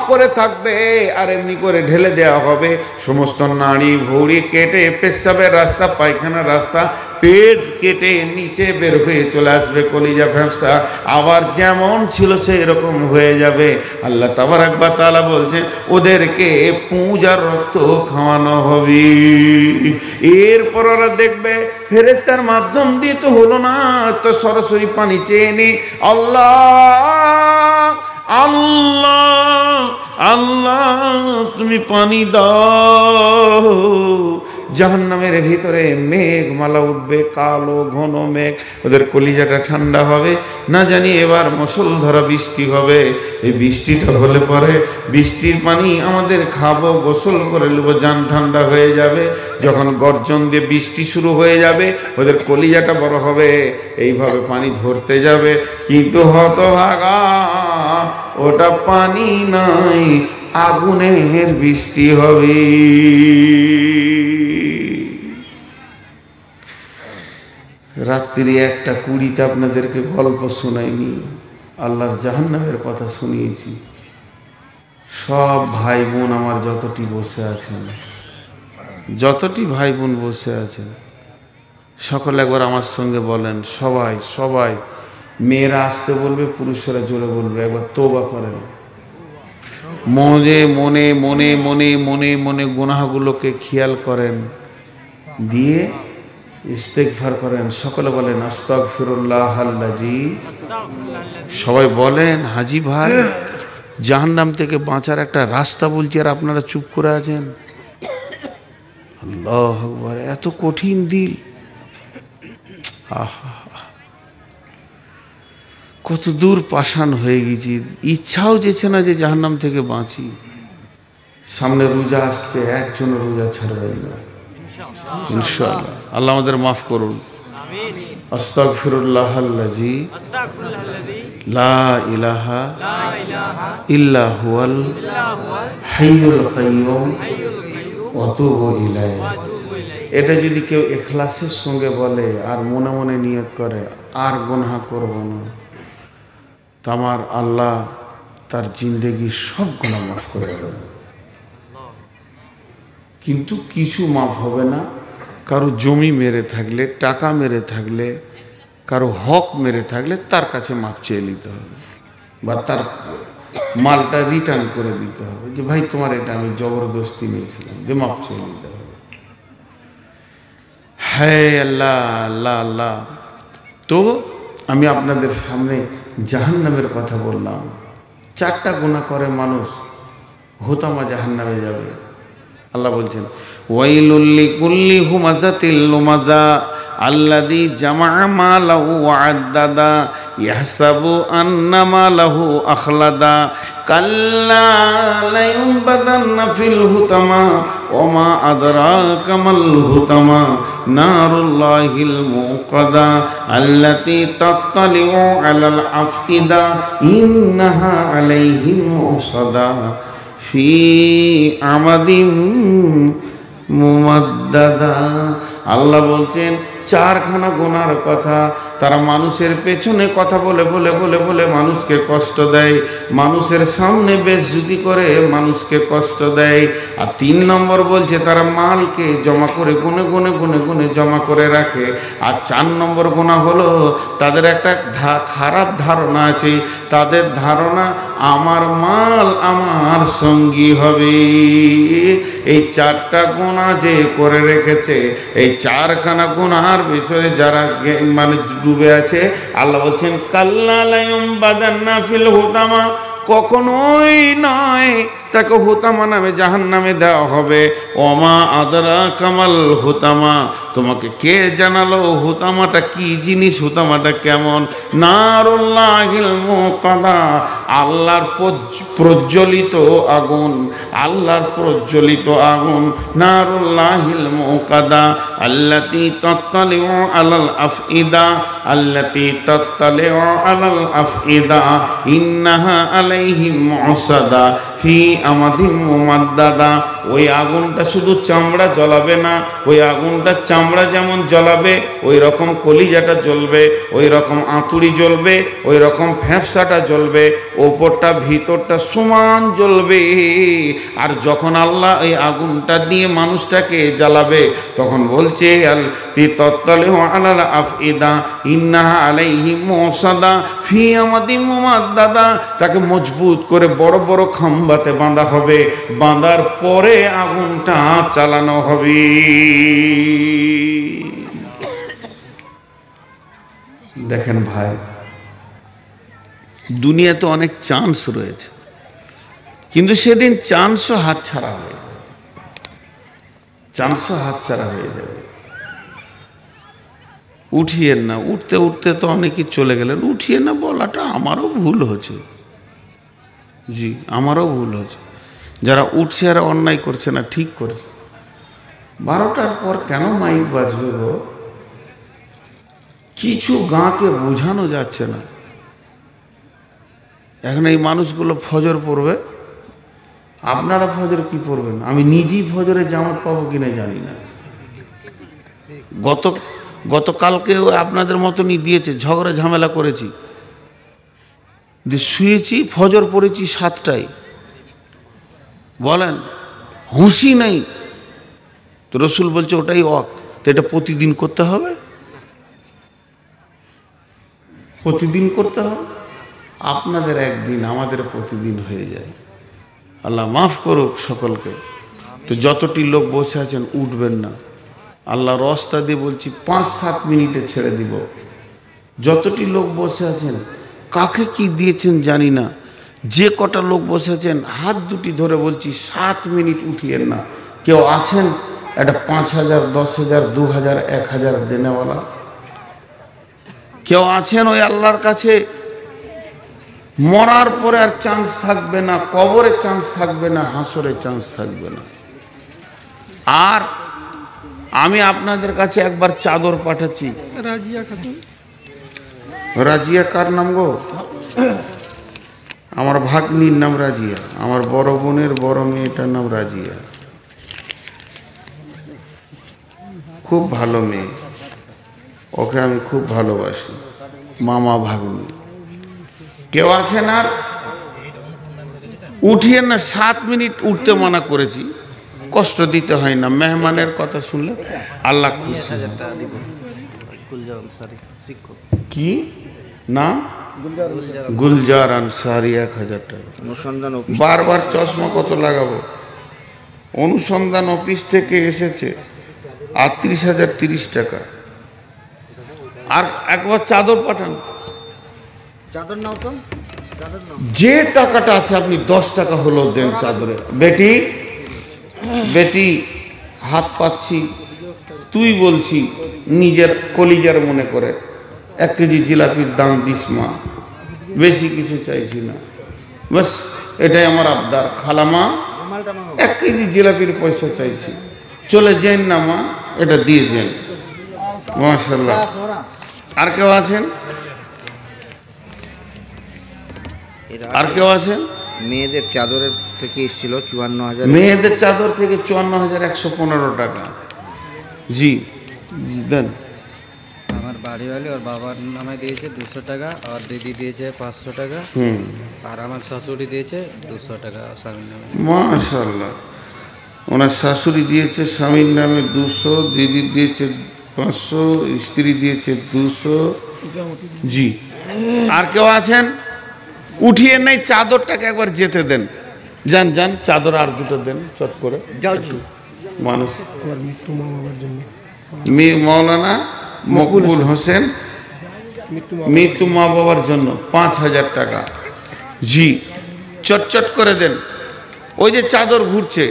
করে থাকবে, আর এমনি করে ঢেলে দেওয়া হবে। সমস্ত নাড়ি ভুঁড়ি কেটে পেশাবের রাস্তা, পায়খানার রাস্তা, পেট কেটে নিচে বের হয়ে চলে আসবে, কলিজা ফ্যাঁসা আবার যেমন ছিল সেই রকম হয়ে যাবে। আল্লাহ তাবারাক ওয়া তাআলা বলছেন, ওদেরকে পূজার রক্ত খাওয়ানো হবে। এরপর ওরা দেখবে ফেরেশতার মাধ্যম দিয়ে তো হলো না, তো সরাসরি পানি চেয়ে নে, আল্লাহ আল্লাহ আল্লাহ তুমি পানি দাও। জাহান্নামের ভিতরে মেঘমালা উঠবে, কালো ঘন মেঘ, ওদের কলিজাটা ঠান্ডা হবে। না জানি এবার মুষলধারা বৃষ্টি হবে। এই বৃষ্টিটা হলে পরে বৃষ্টির পানি আমাদের খাবো, গোসল করে নেবো, জান ঠান্ডা হয়ে যাবে। যখন গর্জন দিয়ে বৃষ্টি শুরু হয়ে যাবে, ওদের কলিজাটা বড় হবে, এইভাবে পানি ধরতে যাবে। কিন্তু হতভাগা, ওটা পানি নাই, আগুনের বৃষ্টি হবে। রাত্রি 1:20 আপনাদেরকে গল্প শোনাইনি, আল্লাহর জাহান্নামের কথা শুনিয়েছি। সব ভাই বোন আমার যতটি বসে আছেন, যতটি ভাই বোন বসে আছেন, সকলে একবার আমার সঙ্গে বলেন, সবাই সবাই, মেয়েরা আসতে বলবে, পুরুষেরা জোরে বলবে, একবার তওবা করেন। মনে মনে মনে মনে মনে মনে গুনাহগুলোকে খেয়াল করেন, দিয়ে ইস্তেগফার করেন। সকলে বলেন আস্তাগফিরুল্লাহাল্লাযী। সবাই বলেন হাজি ভাই জাহান্নাম থেকে বাঁচার একটা রাস্তা বলছি আর আপনারা চুপ করে আছেন। আল্লাহু আকবার, এত কঠিন দিল। আহা, কত দূর পাষাণ হয়ে গেছি, ইচ্ছাও যেছে না যে জাহান্নাম থেকে বাঁচি। সামনে রোজা আসছে, একজন রোজা ছাড়বেন না ইনশাআল্লাহ। আল্লাহ আমাদের মাফ করুন। আস্তাগফিরুল্লাহাল্লাযী লা ইলাহা ইল্লা হুয়াল হাইয়ুল কাইয়্যুম ওয়া আতুবু ইলাইহি। এটা যদি কেউ ইখলাসের সঙ্গে বলে আর মনে মনে নিয়ত করে আর গুনাহ করব না, তা আমার আল্লাহ তার জিন্দেগির সব গুনাহ মাফ করে দেবেন। কিন্তু কিছু মাফ হবে না। কারো জমি মেরে থাকলে, টাকা মেরে থাকলে, কারো হক মেরে থাকলে তার কাছে মাপ চেয়ে নিতে হবে, বা তার মালটা রিটার্ন করে দিতে হবে, যে ভাই তোমার এটা আমি জবরদস্তি নিয়েছিলাম, যে মাপ চেয়ে নিতে হবে। হ্যাঁ আল্লাহ আল্লাহ আল্লাহ। তো আমি আপনাদের সামনে জাহান্নামের কথা বললাম। 4টা গুনাহ করে মানুষ হুতামা জাহান্নামে যাবে। আল্লাহ বলছেন ওয়াইলুল লিকুল্লি হুমাযাতিল লুমাযা আল্লাযী জামাআ মালাহু ওয়া আদ্দাদা ইয়াহসাবু আন্না মালাহু আখলাদা কাল্লা লায়ুনবাযান্না ফিল হুতামা ওয়া মা আদরাকা মাল হুতামা নারুল্লাহিল মুকাদা আল্লাতী তাত্তালিউ আলাল আফইদা ইন্নাহা আলাইহিম মুসাদা ফি আমাদিম মুমাদ্দাদা। আল্লাহ বলছেন 4খানা গুনার কথা। তারা মানুষের পেছনে কথা বলে বলে বলে বলে মানুষকে কষ্ট দেয়, মানুষের সামনে বেইজ্জতি করে মানুষকে কষ্ট দেয়। আর 3 নম্বর বলছে তারা মালকে জমা করে গুনে গুনে গুনে গুনে জমা করে রাখে। আর 4 নম্বর গুনাহ হলো তাদের একটা খারাপ ধারণা আছে। তাদের ধারণা আমার মাল আমার সঙ্গী হবে। এই 4টা গুনাহ যে করে রেখেছে, এই 4খানা গুনাহ বিষয়ে যারা মানে ডুবে আছে, আল্লাহ বলছেন কাল্লা লায়ুনবাযান্না ফিল হুতামা, কখনোই নয় তাকে হুতামা নামে জাহান্নামে দেওয়া হবে। ওমা আদরাকা মাল হুতামা, তোমাকে কে জানালো হুতামাটা কি জিনিস, হুতামাটা কেমন? নারুল্লাহিল মুকাদা, আল্লাহর প্রজ্বলিত আগুন, আল্লাহর প্রজ্বলিত আগুন। নারুল্লাহিল মুকাদা আল্লাতী তাত্তালিউ আলাল আফইদা, আল্লাতী তাত্তালিউ আলাল আফইদা ইন্নাহা আলাইহিম মুসাদা ফি আমাদিম মুমাদ্দাদা। ওই আগুনটা শুধু চামড়া জ্বলাবে না, ওই আগুনটা চামড়া যেমন জ্বলাবে ওই রকম কলিজাটা জ্বলবে, ওই রকম আঁতুড়ি জ্বলবে, ওই রকম ফ্যাঁপসাটা জ্বলবে, ওপরটা ভিতরটা সমান জ্বলবে। আর যখন আল্লাহ এই আগুনটা দিয়ে মানুষটাকে জ্বালাবে তখন বলছে তাত্তালিউ আলাল আফইদা ইন্নাহা আলাইহিম মুসাদা ফি আমাদিম মুমাদ্দাদা। তাকে মজবুত করে বড় বড় খাম্বাতে বাঁধা হবে, বাঁধার পরে আগুনটা চালানো হবে। দেখেন ভাই, দুনিয়াতে অনেক চান্স রয়েছে, কিন্তু সেদিন চান্সও হাতছাড়া হয়ে যাবে, চান্সও হাতছাড়া হয়ে যাবে। উঠিয়েন না, উঠতে উঠতে তো অনেকেই চলে গেলেন, উঠিয়ে না বলাটা আমারও ভুল হয়েছে। জি, আমারও ভুল হয়েছে। যারা উঠছে আর অন্যায় করছে না, ঠিক করছে। 12টার পর কেন মাইক বাজবে গো? কিছু গাঁকে বোঝানো যাচ্ছে না। এখন এই মানুষগুলো ফজর পড়বে, আপনারা ফজর কি পড়বেন? আমি নিজেই ফজরে জামাত পাবো কিনা জানি না। গতকালকেও আপনাদের মতনই দিয়েছে, ঝগড়া ঝামেলা করেছি, যে শুয়েছি, ফজর পড়েছি 7টায়। বলেন হুঁশি নেই তো রসুল বলছে ওটাই ওয়াক্ত। তো এটা প্রতিদিন করতে হবে, প্রতিদিন করতে হবে। আপনাদের একদিন, আমাদের প্রতিদিন হয়ে যায়। আল্লাহ মাফ করুক সকলকে। তো যতটি লোক বসে আছেন উঠবেন না, আল্লাহ রাস্তা দিয়ে বলছি 5-7 মিনিটে ছেড়ে দিব। যতটি লোক বসে আছেন, কাকে কি দিয়েছেন জানি না, যে কটা লোক বসে আছেন হাত দুটি ধরে বলছি 7 মিনিট উঠিয়েন না। কেউ আছেন একটা 5,000, 10,000, 2,000, 1,000 দেনেওয়ালা? কেউ আছেন ওই আল্লাহর কাছে মরার পরে আর চান্স থাকবে না, কবরে চান্স থাকবে না, হাসরে চান্স থাকবে না? আর আমি আপনাদের কাছে একবার চাদর পাঠাচ্ছি। রাজিয়া কার নাম গো? আমার ভাগ্নির নাম রাজিয়া, আমার বড় বোনের বড় মেয়েটার নাম রাজিয়া। খুব ভালো মেয়ে, ওকে আমি খুব ভালোবাসি, মামা ভাগ্নি। কেউ আছেন আর উঠিয়ে না, 7 মিনিট উঠতে মানা করেছি, কষ্ট দিতে হয় না। মেহমানের কথা শুনলে আল্লাহ খুশি। কি না? গুলজার আনসারি 1,000 টাকা। বারবার চশমা কত লাগাবো? অনুসন্ধান অফিস থেকে এসেছে 38,030 টাকা। আর একবার চাদর পাঠান। চাদর নাও তো, যে টাকাটা আছে আপনি 10 টাকা হলো দেন চাদরে। বেটি বেটি হাত পাচ্ছি, তুই বলছি নিজের কলিজার মনে করে 1 কেজি জিলাপির দাম দিস মা, বেশি কিছু চাইছি না, বাস এটাই আমার আবদার। খালামা 1 কেজি জিলাপির পয়সা চাইছি, চলে যান না মা, এটা দিয়ে যান। মাশাআল্লাহ। আর কেউ আছেন? আর কেউ আছেন? মেয়েদের চাদরের থেকে এসেছিল 54,000। মেয়েদের চাদর থেকে 54,115 টাকা। জি জি দেন। আমার বাড়িওয়ালি ওর বাবার নামে দিয়েছে 200 টাকা, আর দিদি দিয়েছে 500 টাকা, আর আমার শাশুড়ি দিয়েছে 200 টাকা স্বামীর নামে। মাশাআল্লাহ। ওনার শাশুড়ি দিয়েছে স্বামীর নামে 200, দিদি দিয়েছে 500, স্ত্রী দিয়েছে 200। জি। আর কেউ আছেন? উঠিয়ে নেই, চাদরটাকে একবার যেতে দেন। যান যান, চাদর আর দুটো দেন চট করে। মানুষ মৌলানা মকবুল হোসেন মৃত্যু মা বাবার জন্য 5,000 টাকা। জি, চটচট করে দেন। ওই যে চাদর ঘুরছে,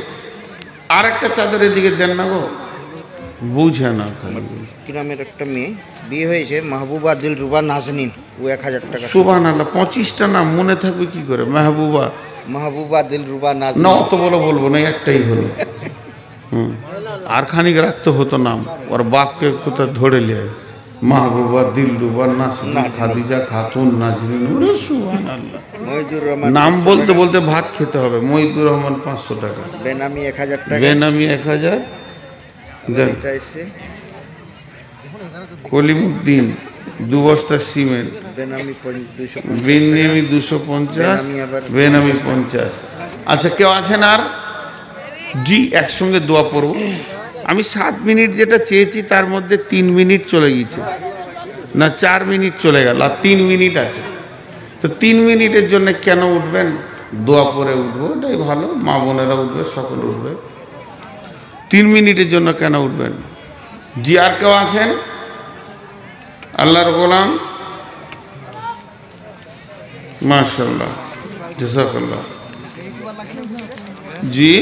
আর একটা চাদর এদিকে দেন না গো, বুঝে না। গ্রামের একটা মেয়ে বিয়ে হয়েছে, মাহবুবা দিলরুবা নাজনীন, ও 1,000 টাকা। সুবহানাল্লাহ, 25টা নাম মনে থাকবে কি করে? মাহবুবা, মাহবুবা দিলরুবা না নাজনীন। অত বলবো না, একটাই হলো। আর খানিক রাখতে হতো নাম, ওর বাপকে কোথাও ধরে লিয়ে। মাহবুবা দিলরুবা নাজনীন, খাদিজা খাতুন নাজনীন। ওরে সুবহানাল্লাহ। মহিদুর রহমান নাম বলতে বলতে ভাত খেতে হবে। মহিদুর রহমান 500 টাকা। বেনামি 1,000 টাকা। বেনামি 1,000 দেন। এটা এসে কলিমুদ্দিন 2 বস্তা সিমেন্ট। বেনামি 250। বেনামি 250, বেনামি 50। আচ্ছা কেউ আছেন আর? জি, একসঙ্গে দোয়া পড়ব। আমি 7 মিনিট যেটা চেয়েছি তার মধ্যে 3 মিনিট চলে গেছে, না 4 মিনিট চলে গেল, আর 3 মিনিট আছে। তো 3 মিনিটের জন্য কেন উঠবেন? দোয়া পরে উঠবো, ওটাই ভালো। মা বোনেরা উঠবে, সকলে উঠবে। 3 মিনিটের জন্য কেন উঠবেন? জি, আর কেউ আছেন? আল্লাহর গোলাম, মাশাআল্লাহ, জাযাকাল্লাহ। জি।